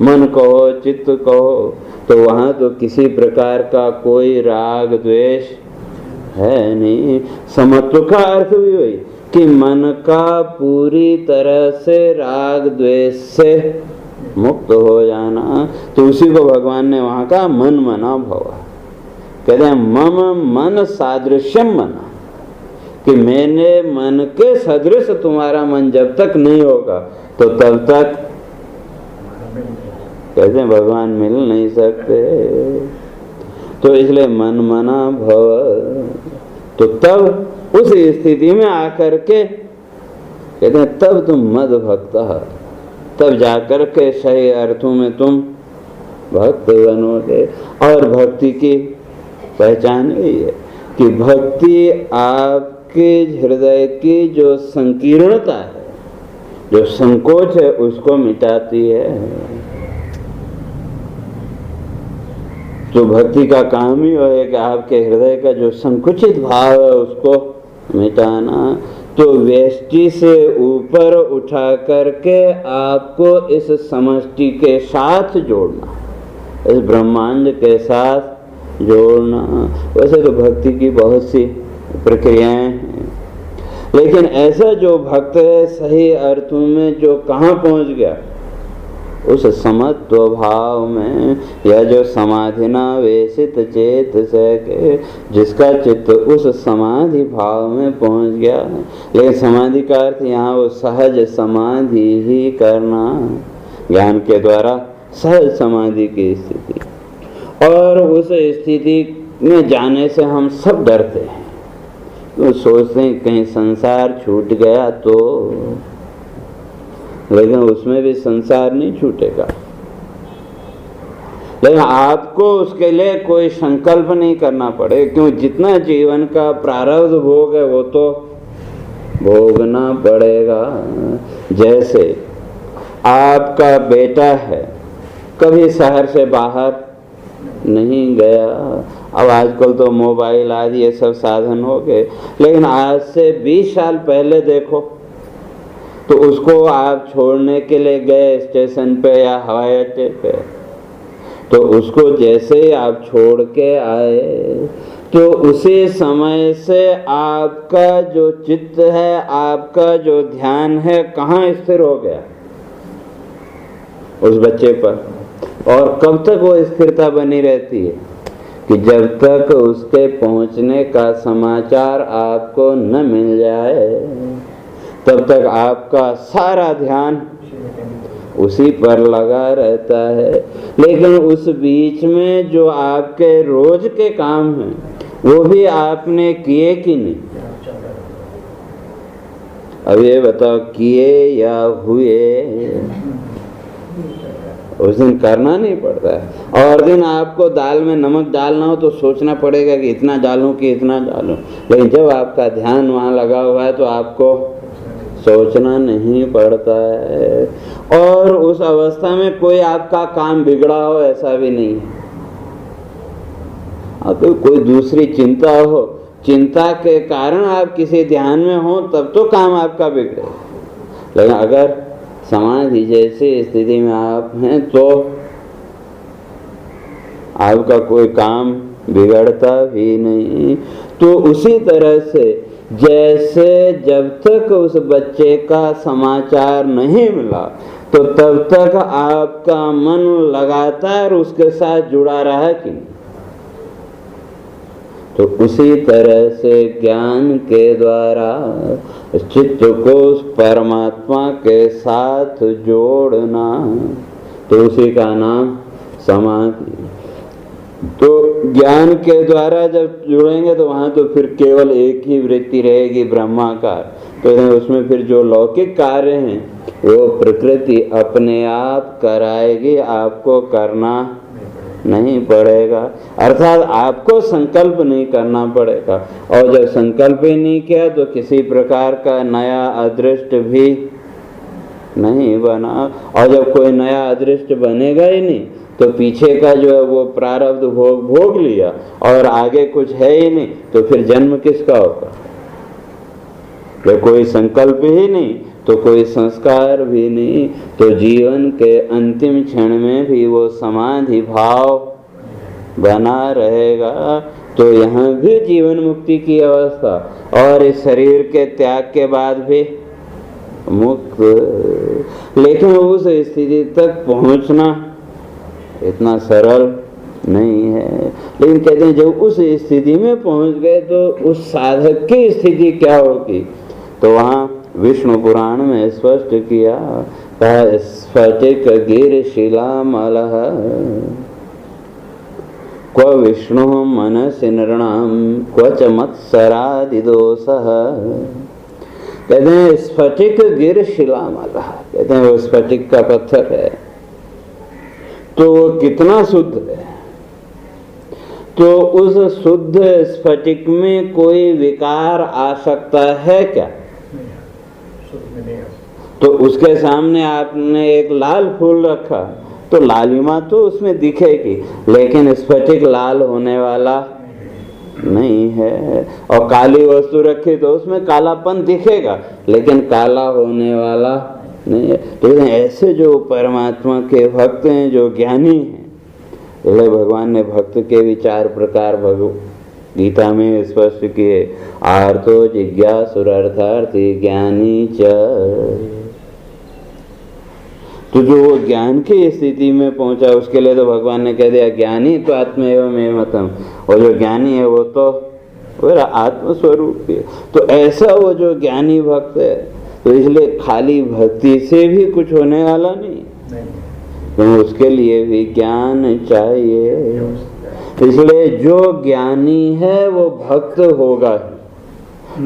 मन कहो चित्त कहो, तो वहां तो किसी प्रकार का कोई राग द्वेष है नहीं। समत्व का अर्थ भी वही कि मन का पूरी तरह से राग द्वेष से मुक्त हो जाना। तो उसी को भगवान ने वहां का मन मना भव, कहते हैं मम मन सादृश्यम मना, कि मैंने मन के सदृश तुम्हारा मन जब तक नहीं होगा तो तब तक कहते हैं भगवान मिल नहीं सकते। तो इसलिए मन मना भव, तो तब उस स्थिति में आकर के कहते हैं तब तुम मद भक्त, तब जाकर के सही अर्थों में तुम भक्त बनोगे। और भक्ति की पहचान यही है कि भक्ति आपके हृदय की जो संकीर्णता है, जो संकोच है, उसको मिटाती है। तो भक्ति का काम ही है कि आपके हृदय का जो संकुचित भाव है उसको मिटाना। तो व्यष्टि से ऊपर उठा करके आपको इस समष्टि के साथ जोड़ना, इस ब्रह्मांड के साथ जोड़ना। वैसे तो भक्ति की बहुत सी प्रक्रियाएं हैं, लेकिन ऐसा जो भक्त है सही अर्थों में जो कहाँ पहुँच गया, उस समत्व भाव में, या जो समाधिना वेशित चेत से, जिसका चित्त उस समाधि भाव में पहुंच गया। लेकिन समाधि का अर्थ यहाँ वो सहज समाधि ही करना, ज्ञान के द्वारा सहज समाधि की स्थिति। और उस स्थिति में जाने से हम सब डरते हैं, तो सोचते हैं कहीं संसार छूट गया तो, लेकिन उसमें भी संसार नहीं छूटेगा। लेकिन आपको उसके लिए कोई संकल्प नहीं करना पड़े, क्यों? जितना जीवन का प्रारब्ध भोग है वो तो भोगना पड़ेगा। जैसे आपका बेटा है, कभी शहर से बाहर नहीं गया, अब आजकल तो मोबाइल आदि ये सब साधन हो गए, लेकिन आज से 20 साल पहले देखो तो उसको आप छोड़ने के लिए गए स्टेशन पे या हवाई अड्डे पे, तो उसको जैसे ही आप छोड़ के आए तो उसी समय से आपका जो चित्त है, आपका जो ध्यान है, कहाँ स्थिर हो गया? उस बच्चे पर। और कब तक वो स्थिरता बनी रहती है? कि जब तक उसके पहुंचने का समाचार आपको न मिल जाए तब तक आपका सारा ध्यान उसी पर लगा रहता है। लेकिन उस बीच में जो आपके रोज के काम हैं वो भी आपने किए कि नहीं? अब ये बताओ, किए या हुए? उस दिन करना नहीं पड़ता है। और दिन आपको दाल में नमक डालना हो तो सोचना पड़ेगा कि इतना डालूं कि इतना डालूं, लेकिन जब आपका ध्यान वहाँ लगा हुआ है तो आपको सोचना नहीं पड़ता है। और उस अवस्था में कोई आपका काम बिगड़ा हो ऐसा भी नहीं है। अब कोई दूसरी चिंता हो, चिंता के कारण आप किसी ध्यान में हो तब तो काम आपका बिगड़े। लेकिन अगर समाधि जैसी स्थिति में आप हैं तो आपका कोई काम बिगड़ता भी नहीं। तो उसी तरह से जैसे जब तक उस बच्चे का समाचार नहीं मिला तो तब तक आपका मन लगातार उसके साथ जुड़ा रहा कि नहीं? तो उसी तरह से ज्ञान के द्वारा चित्त को उस परमात्मा के साथ जोड़ना, तो उसी का नाम समाधि। तो ज्ञान के द्वारा जब जुड़ेंगे तो वहां तो फिर केवल एक ही वृत्ति रहेगी, ब्रह्माकार। तो उसमें फिर जो लौकिक कार्य हैं वो प्रकृति अपने आप कराएगी, आपको करना नहीं पड़ेगा। अर्थात आपको संकल्प नहीं करना पड़ेगा। और जब संकल्प ही नहीं किया तो किसी प्रकार का नया अदृष्ट भी नहीं बना। और जब कोई नया अदृष्ट बनेगा ही नहीं तो पीछे का जो है वो प्रारब्ध भोग लिया और आगे कुछ है ही नहीं, तो फिर जन्म किसका होगा? जब कोई संकल्प ही नहीं तो कोई संस्कार भी नहीं, तो जीवन के अंतिम क्षण में भी वो समाधि भाव बना रहेगा। तो यहाँ भी जीवन मुक्ति की अवस्था और इस शरीर के त्याग के बाद भी मुक्त। लेकिन उस स्थिति तक पहुँचना इतना सरल नहीं है। लेकिन कहते हैं जब उस स्थिति में पहुँच गए तो उस साधक की स्थिति क्या होगी? तो वहाँ विष्णु पुराण में स्पष्ट किया, कहा स्फटिक गिर शिलामलः क्व विष्णु मनसि नृणाम क्व च मत्सरादिदोषः। कहते हैं स्फटिक गिर शिलामलः, कहते हैं वो स्फटिक का पत्थर है तो वो कितना शुद्ध है। तो उस शुद्ध स्फटिक में कोई विकार आ सकता है क्या? तो उसके सामने आपने एक लाल फूल रखा तो लालिमा तो उसमें दिखेगी, लेकिन स्फटिक लाल होने वाला नहीं है। और काली वस्तु रखी तो उसमें कालापन दिखेगा, लेकिन काला होने वाला नहीं है। तो ऐसे जो परमात्मा के भक्त हैं, जो ज्ञानी हैं, इसलिए भगवान ने भक्त के भी 4 प्रकार गीता में स्पष्ट किए। आर्तो जिज्ञासुरर्थार्थी ज्ञानी च। तो जो वो ज्ञान की स्थिति में पहुंचा उसके लिए तो भगवान ने कह दिया ज्ञानी तो आत्मैव मे मतम, और जो ज्ञानी है वो तो आत्मस्वरूप है। तो ऐसा वो जो ज्ञानी भक्त है, तो इसलिए खाली भक्ति से भी कुछ होने वाला नहीं, तो उसके लिए भी ज्ञान चाहिए। इसलिए जो ज्ञानी है वो भक्त होगा,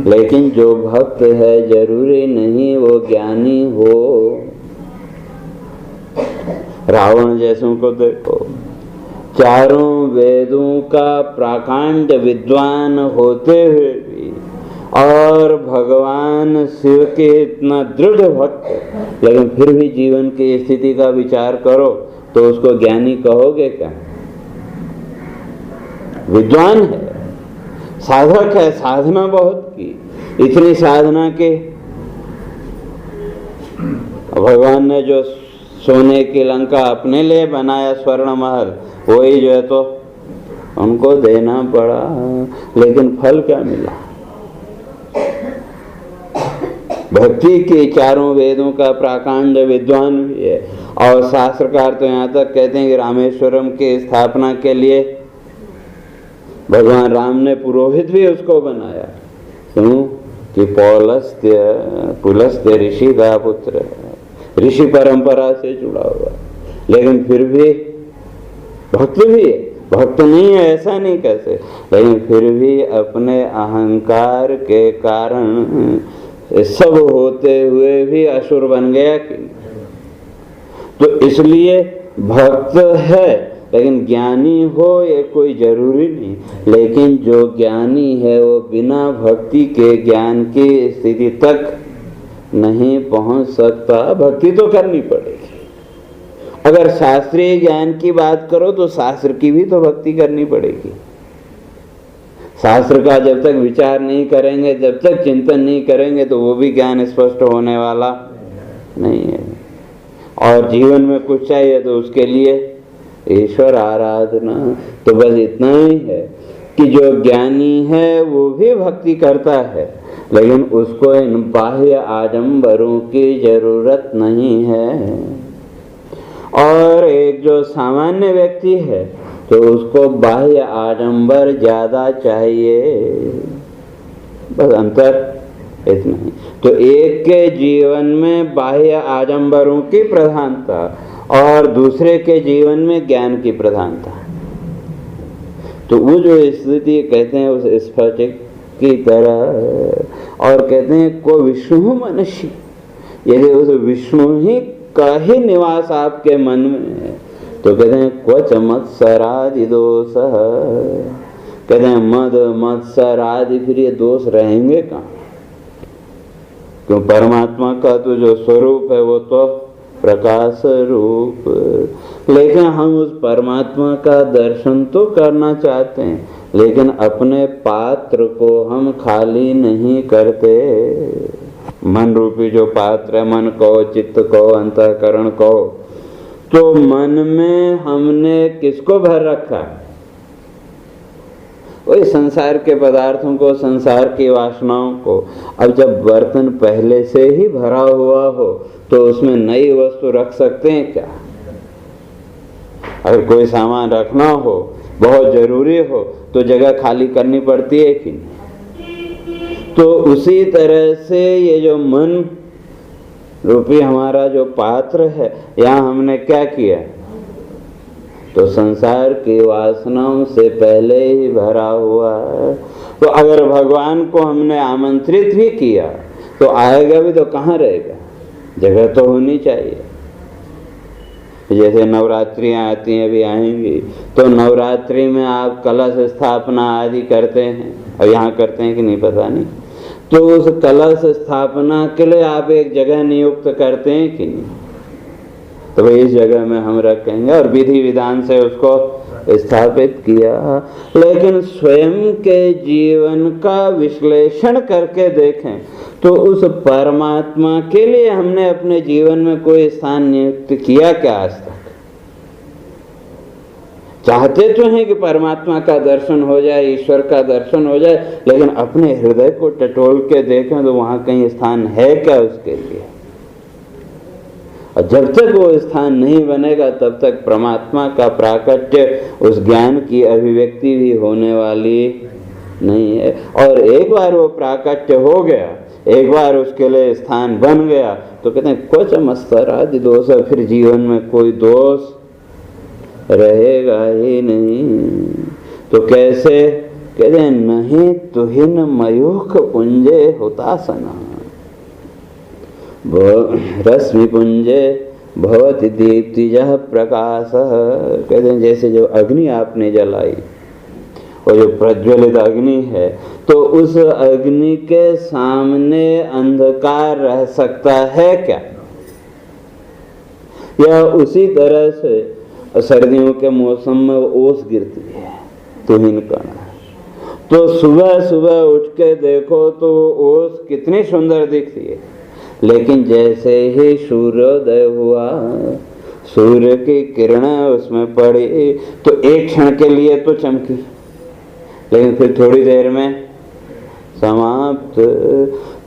लेकिन जो भक्त है जरूरी नहीं वो ज्ञानी हो। रावण जैसों को देखो, चारों वेदों का प्राकांड विद्वान होते हुए भी और भगवान शिव के इतना दृढ़ भक्त, लेकिन फिर भी जीवन की स्थिति का विचार करो तो उसको ज्ञानी कहोगे क्या? विद्वान है, साधक है, साधना बहुत की, इतनी साधना के भगवान ने जो सोने की लंका अपने लिए बनाया, स्वर्ण महल, वही जो है तो उनको देना पड़ा, लेकिन फल क्या मिला? भक्ति के चारों वेदों का प्राकांड विद्वान भी है, और शास्त्रकार तो यहाँ तक कहते हैं कि रामेश्वरम की स्थापना के लिए भगवान राम ने पुरोहित भी उसको बनाया। क्यों? कि पुलस्त्य ऋषि का पुत्र, ऋषि परंपरा से जुड़ा हुआ, लेकिन फिर भी भक्त भी है, भक्त नहीं है ऐसा नहीं कैसे, लेकिन फिर भी अपने अहंकार के कारण सब होते हुए भी असुर बन गया कि? तो इसलिए भक्त है, लेकिन ज्ञानी हो ये कोई जरूरी नहीं, लेकिन जो ज्ञानी है वो बिना भक्ति के ज्ञान की स्थिति तक नहीं पहुंच सकता। भक्ति तो करनी पड़ेगी। अगर शास्त्रीय ज्ञान की बात करो तो शास्त्र की भी तो भक्ति करनी पड़ेगी। शास्त्र का जब तक विचार नहीं करेंगे, जब तक चिंतन नहीं करेंगे, तो वो भी ज्ञान स्पष्ट होने वाला नहीं है। और जीवन में कुछ चाहिए तो उसके लिए ईश्वर आराधना। तो बस इतना ही है कि जो ज्ञानी है वो भी भक्ति करता है, लेकिन उसको इन बाह्य आडंबरों की जरूरत नहीं है। और एक जो सामान्य व्यक्ति है तो उसको बाह्य आडंबर ज्यादा चाहिए, बस अंतर इतना ही। तो एक के जीवन में बाह्य आडंबरों की प्रधानता और दूसरे के जीवन में ज्ञान की प्रधानता। तो वो जो स्थिति कहते हैं उस स्फटिक की तरह, और कहते हैं को विष्णु मनुष्य, यदि उस विष्णु ही का ही निवास आपके मन में है तो कहते हैं क्वच मत्सरादि दोष, कहते हैं मद मत्सर आदि, फिर ये दोष रहेंगे कहाँ? क्यों? परमात्मा का तो जो स्वरूप है वो तो प्रकाश रूप, लेकिन हम उस परमात्मा का दर्शन तो करना चाहते हैं, लेकिन अपने पात्र को हम खाली नहीं करते। मन रूपी जो पात्र है, मन कहो, चित्त कहो, अंतःकरण कहो, तो मन में हमने किसको भर रखा? वही संसार के पदार्थों को, संसार की वासनाओं को। अब जब बर्तन पहले से ही भरा हुआ हो तो उसमें नई वस्तु रख सकते हैं क्या? अगर कोई सामान रखना हो, बहुत जरूरी हो, तो जगह खाली करनी पड़ती है कि नहीं? तो उसी तरह से ये जो मन रूपी हमारा जो पात्र है, यहाँ हमने क्या किया? तो संसार की वासनाओं से पहले ही भरा हुआ है। तो अगर भगवान को हमने आमंत्रित भी किया तो आएगा भी तो कहाँ रहेगा? जगह तो होनी चाहिए। जैसे नवरात्रियां आती हैं, अभी आएंगी, तो नवरात्रि में आप कलश स्थापना आदि करते हैं, और यहाँ करते हैं कि नहीं पता नहीं। तो उस कलश स्थापना के लिए आप एक जगह नियुक्त करते हैं कि नहीं? तो भाई इस जगह में हम रखेंगे, और विधि विधान से उसको स्थापित किया। लेकिन स्वयं के जीवन का विश्लेषण करके देखें तो उस परमात्मा के लिए हमने अपने जीवन में कोई स्थान नियुक्त किया क्या आज तक? चाहते तो हैं कि परमात्मा का दर्शन हो जाए, ईश्वर का दर्शन हो जाए, लेकिन अपने हृदय को टटोल के देखें तो वहां कहीं स्थान है क्या उसके लिए? और जब तक वो स्थान नहीं बनेगा तब तक परमात्मा का प्राकट्य, उस ज्ञान की अभिव्यक्ति भी होने वाली नहीं है। और एक बार वो प्राकट्य हो गया, एक बार उसके लिए स्थान बन गया, तो कहते हैं क्वच मत्सरादि दोष, फिर जीवन में कोई दोष रहेगा ही नहीं। तो कैसे? कहते हैं नहीं तुहिन मयूख पुंजे होतासना, रश्मि पुंजे भवति दीप्तिजः प्रकाश, कहते हैं जैसे जो अग्नि आपने जलाई और जो प्रज्वलित अग्नि है, तो उस अग्नि के सामने अंधकार रह सकता है क्या? या उसी तरह से सर्दियों के मौसम में ओस गिरती है तुहिन कण, तो सुबह सुबह उठ के देखो तो ओस कितनी सुंदर दिखती है, लेकिन जैसे ही सूर्योदय हुआ, सूर्य की किरणें उसमें पड़ी तो एक क्षण के लिए तो चमकी, लेकिन फिर थोड़ी देर में समाप्त।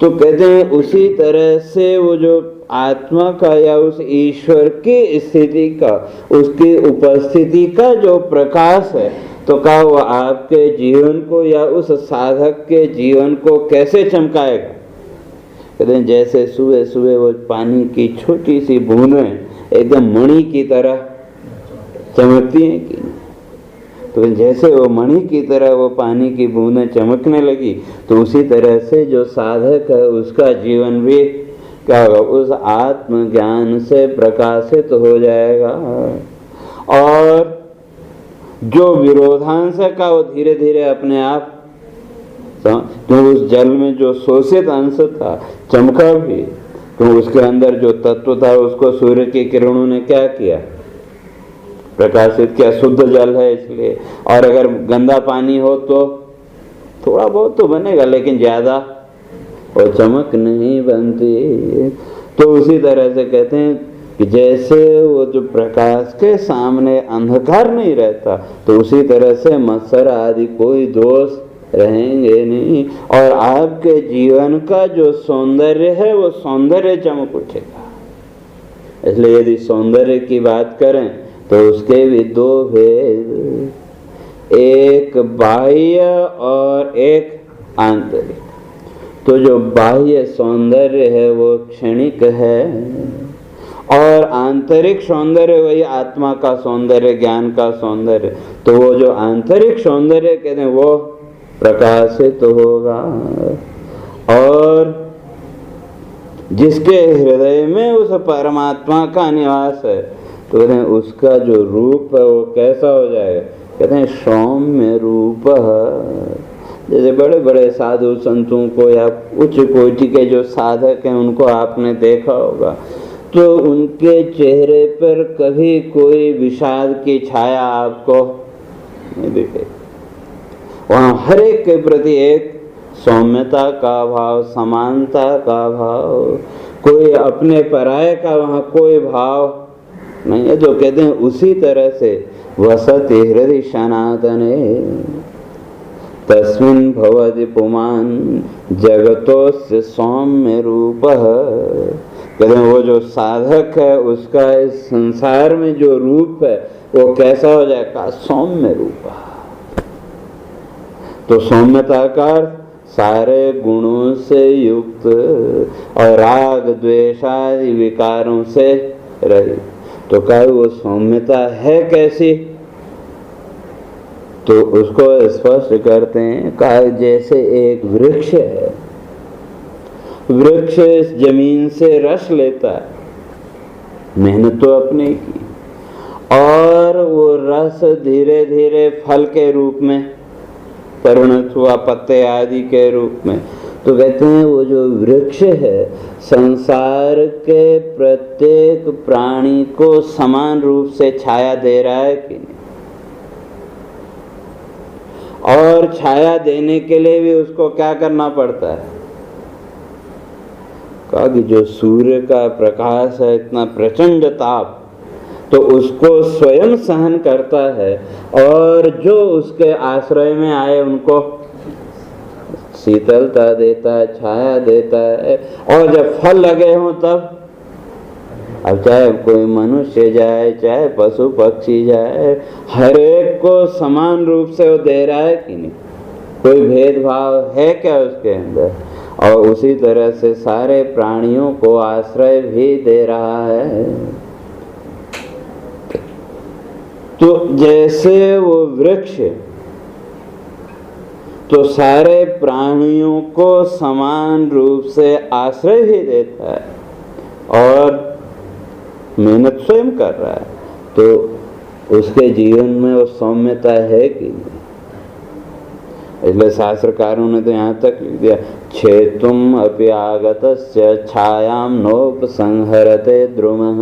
तो कहते हैं उसी तरह से वो जो आत्मा का या उस ईश्वर की स्थिति का, उसकी उपस्थिति का जो प्रकाश है, तो क्या वो आपके जीवन को या उस साधक के जीवन को कैसे चमकाएगा? कहते हैं जैसे सुबह सुबह वो पानी की छोटी सी बूंदें एकदम मणि की तरह चमकती हैं कि, तो जैसे वो मणि की तरह वो पानी की बूंदें चमकने लगी, तो उसी तरह से जो साधक है उसका जीवन भी क्या होगा, उस आत्मज्ञान से प्रकाशित हो जाएगा। और जो विरोधांश का वो धीरे धीरे अपने आप, तो उस जल में जो शोषित अंश था चमका भी, तो उसके अंदर जो तत्व था उसको सूर्य की किरणों ने क्या किया, प्रकाशित किया। शुद्ध जल है इसलिए, और अगर गंदा पानी हो तो थोड़ा बहुत तो बनेगा, लेकिन ज्यादा वो चमक नहीं बनती। तो उसी तरह से कहते हैं कि जैसे वो जो प्रकाश के सामने अंधकार नहीं रहता, तो उसी तरह से मत्सर आदि कोई दोष रहेंगे नहीं, और आपके जीवन का जो सौंदर्य है वो सौंदर्य चमक उठेगा। इसलिए यदि सौंदर्य की बात करें तो उसके भी दो भेद, एक बाह्य और एक आंतरिक। तो जो बाह्य सौंदर्य है वो क्षणिक है, और आंतरिक सौंदर्य वही आत्मा का सौंदर्य, ज्ञान का सौंदर्य। तो वो जो आंतरिक सौंदर्य कहते हैं वो प्रकाशित होगा, और जिसके हृदय में उस परमात्मा का निवास है, तो कहते हैं उसका जो रूप है वो कैसा हो जाएगा, कहते हैं सौम्य रूप है। जैसे बड़े बड़े साधु संतों को या उच्च कोटि के जो साधक हैं उनको आपने देखा होगा, तो उनके चेहरे पर कभी कोई विषाद की छाया आपको नहीं दिखेगी। वहाँ हर एक के प्रति एक सौम्यता का भाव, समानता का भाव, कोई अपने पराये का वहाँ कोई भाव नहीं है। जो कहते हैं उसी तरह से वसति हृदय सनातने तस्मिन् भवति पुमान् जगतोस्य सौम्य रूप। कहते हैं वो जो साधक है उसका इस संसार में जो रूप है वो कैसा हो जाएगा, सौम्य रूप। तो सौम्यता का सारे गुणों से युक्त और राग द्वेषादि विकारों से रहित। तो क्या वो सौम्यता है कैसी, तो उसको स्पष्ट करते हैं। कहा जैसे एक वृक्ष है, वृक्ष इस जमीन से रस लेता है, मेहनत तो अपने की, और वो रस धीरे धीरे फल के रूप में परिणत हुआ, पत्ते आदि के रूप में। तो कहते हैं वो जो वृक्ष है संसार के प्रत्येक प्राणी को समान रूप से छाया दे रहा है कि नहीं, और छाया देने के लिए भी उसको क्या करना पड़ता है। कहा कि जो सूर्य का प्रकाश है इतना प्रचंड ताप, तो उसको स्वयं सहन करता है, और जो उसके आश्रय में आए उनको शीतलता देता है, छाया देता है। और जब फल लगे हों तब, अब चाहे कोई मनुष्य जाए चाहे पशु पक्षी जाए, हर एक को समान रूप से वो दे रहा है कि नहीं, कोई भेदभाव है क्या उसके अंदर। और उसी तरह से सारे प्राणियों को आश्रय भी दे रहा है। तो जैसे वो वृक्ष तो सारे प्राणियों को समान रूप से आश्रय भी देता है, और मेहनत स्वयं कर रहा है, तो उसके जीवन में वो सौम्यता है कि नहीं। इसलिए शास्त्रकारों ने तो यहाँ तक लिख दिया, छेतुम अपि आगतस्य छायाम नोपसंहरते द्रुमः।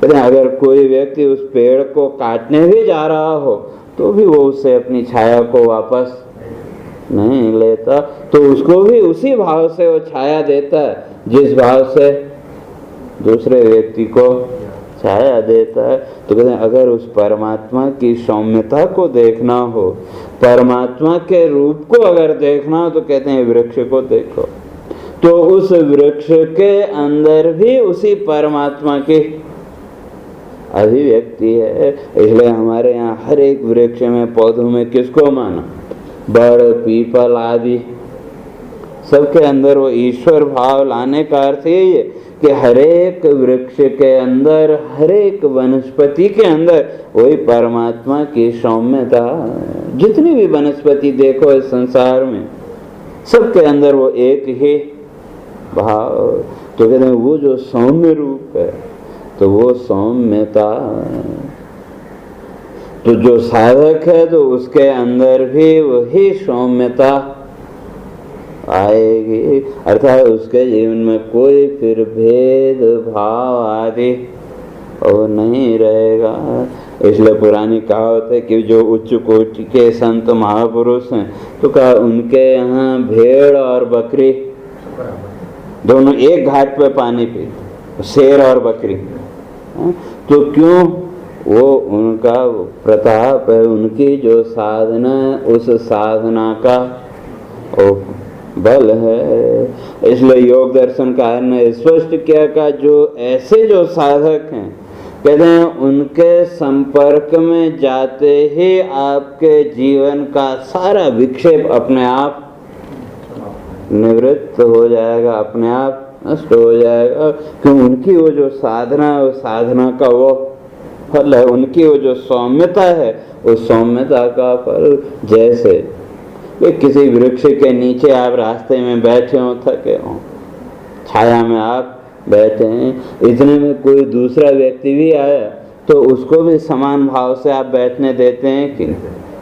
कहते हैं अगर कोई व्यक्ति उस पेड़ को काटने भी जा रहा हो तो भी वो उससे अपनी छाया को वापस नहीं लेता, तो उसको भी उसी भाव से वो छाया देता है जिस भाव से दूसरे व्यक्ति को छाया देता है। तो कहते हैं अगर उस परमात्मा की सौम्यता को देखना हो, परमात्मा के रूप को अगर देखना हो, तो कहते हैं वृक्ष को देखो, तो उस वृक्ष के अंदर भी उसी परमात्मा की अभिव्यक्ति है। इसलिए हमारे यहाँ हर एक वृक्ष में, पौधों में किसको माना? बड़, पीपल आदि सबके अंदर वो ईश्वर भाव लाने का अर्थ यही है कि हरेक वृक्ष के अंदर, हरेक वनस्पति के अंदर वही परमात्मा की सौम्यता। जितनी भी वनस्पति देखो इस संसार में, सबके अंदर वो एक ही भाव। तो कहते हैं वो जो सौम्य रूप है, तो वो सौम्यता, तो जो साधक है तो उसके अंदर भी वही सौम्यता आएगी, अर्थात उसके जीवन में कोई फिर भेद भाव आदि और नहीं रहेगा। इसलिए पुरानी कहावत है कि जो उच्च कोटि के संत महापुरुष हैं, तो कहा उनके यहाँ भेड़ और बकरी दोनों एक घाट पे पानी पीते, शेर और बकरी। तो क्यों? वो उनका प्रताप है, उनकी जो साधना, उस साधना का बल है। इसलिए योग दर्शनकार ने स्पष्ट किया का जो ऐसे जो साधक हैं, कहते हैं उनके संपर्क में जाते ही आपके जीवन का सारा विक्षेप अपने आप निवृत्त हो जाएगा, अपने आप नष्ट हो जाएगा। क्यों? उनकी वो जो साधना है, वो साधना का वो फल है, उनकी वो जो सौम्यता है, उस सौम्यता का फल। जैसे किसी वृक्ष के नीचे आप रास्ते में बैठे हो, थके हो, छाया में आप बैठे हैं, इतने में कोई दूसरा व्यक्ति भी आया तो उसको भी समान भाव से आप बैठने देते हैं कि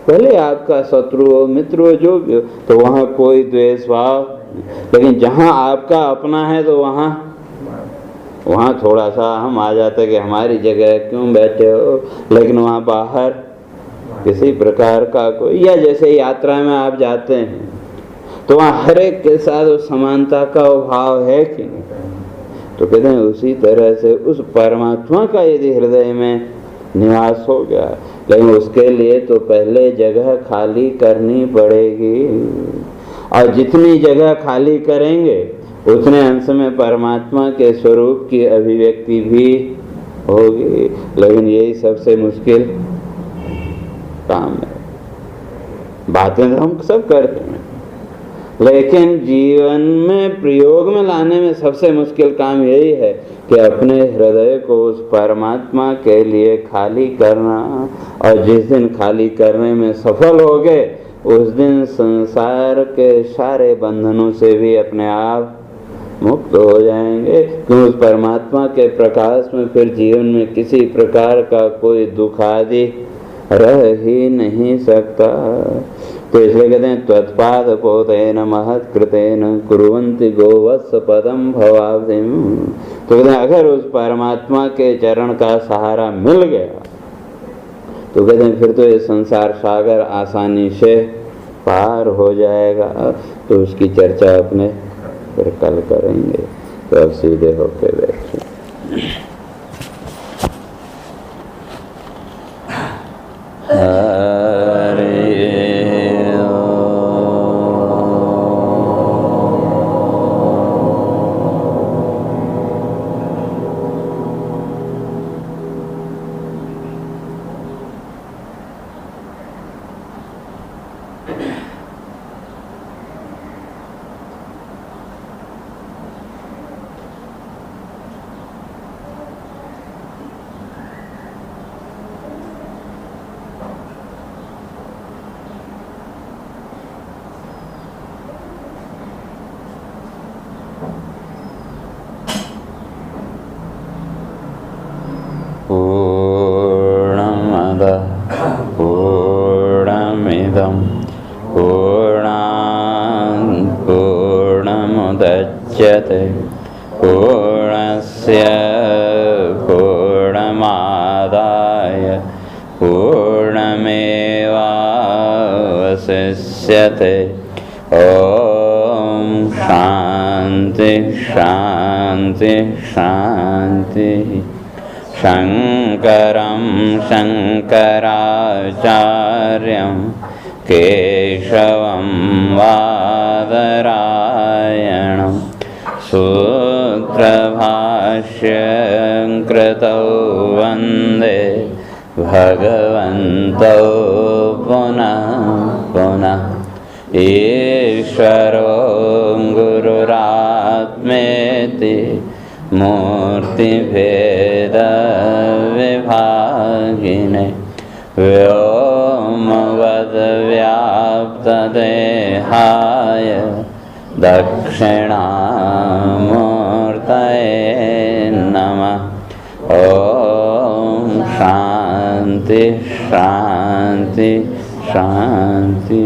भले आपका शत्रु हो, मित्र हो, जो भी हो, तो वहाँ कोई द्वेष भाव। लेकिन जहाँ आपका अपना है तो वहाँ थोड़ा सा हम आ जाते कि हमारी जगह क्यों बैठे हो। लेकिन वहाँ बाहर किसी प्रकार का कोई, या जैसे यात्रा में आप जाते हैं तो वहाँ हर एक के साथ उस समानता का भाव है कि नहीं। तो कहते हैं उसी तरह से उस परमात्मा का यदि हृदय में निवास हो गया, लेकिन उसके लिए तो पहले जगह खाली करनी पड़ेगी, और जितनी जगह खाली करेंगे उतने अंश में परमात्मा के स्वरूप की अभिव्यक्ति भी होगी। लेकिन यही सबसे मुश्किल काम है। बातें तो हम सब करते हैं, लेकिन जीवन में प्रयोग में लाने में सबसे मुश्किल काम यही है कि अपने हृदय को उस परमात्मा के लिए खाली करना। और जिस दिन खाली करने में सफल हो गए, उस दिन संसार के सारे बंधनों से भी अपने आप मुक्त हो जाएंगे। क्योंकि उस परमात्मा के प्रकाश में फिर जीवन में किसी प्रकार का कोई दुख आदि रह ही नहीं सकता। तो इसलिए कहते हैं त्वत्पाद पोतेन महत्कृतेन कुर्वन्ति गोवत्स पदम भवाब्धिम। तो कहते हैं अगर उस परमात्मा के चरण का सहारा मिल गया तो कहते हैं फिर तो ये संसार सागर आसानी से पार हो जाएगा। तो उसकी चर्चा अपने फिर कल करेंगे। तो अब सीधे होके बैठे। पूर्णमेवावशिष्यते पूर्णस्य पूर्णमादाय पूर्णमेवावशिष्यते। ॐ शान्ति शान्ति शान्ति। शङ्करं शङ्कराचार्यं केशवं बादरायणं सूत्रभाष्यं कृतौ वन्दे भगवन्तौ पुनः पुनः। ईश्वरो गुरुरात्मेति मूर्तिभेदविभागिने व्योमवद्व्याप्तदेहाय दक्षिणामूर्तये नमः। ॐ शान्ति शान्ति शान्ति।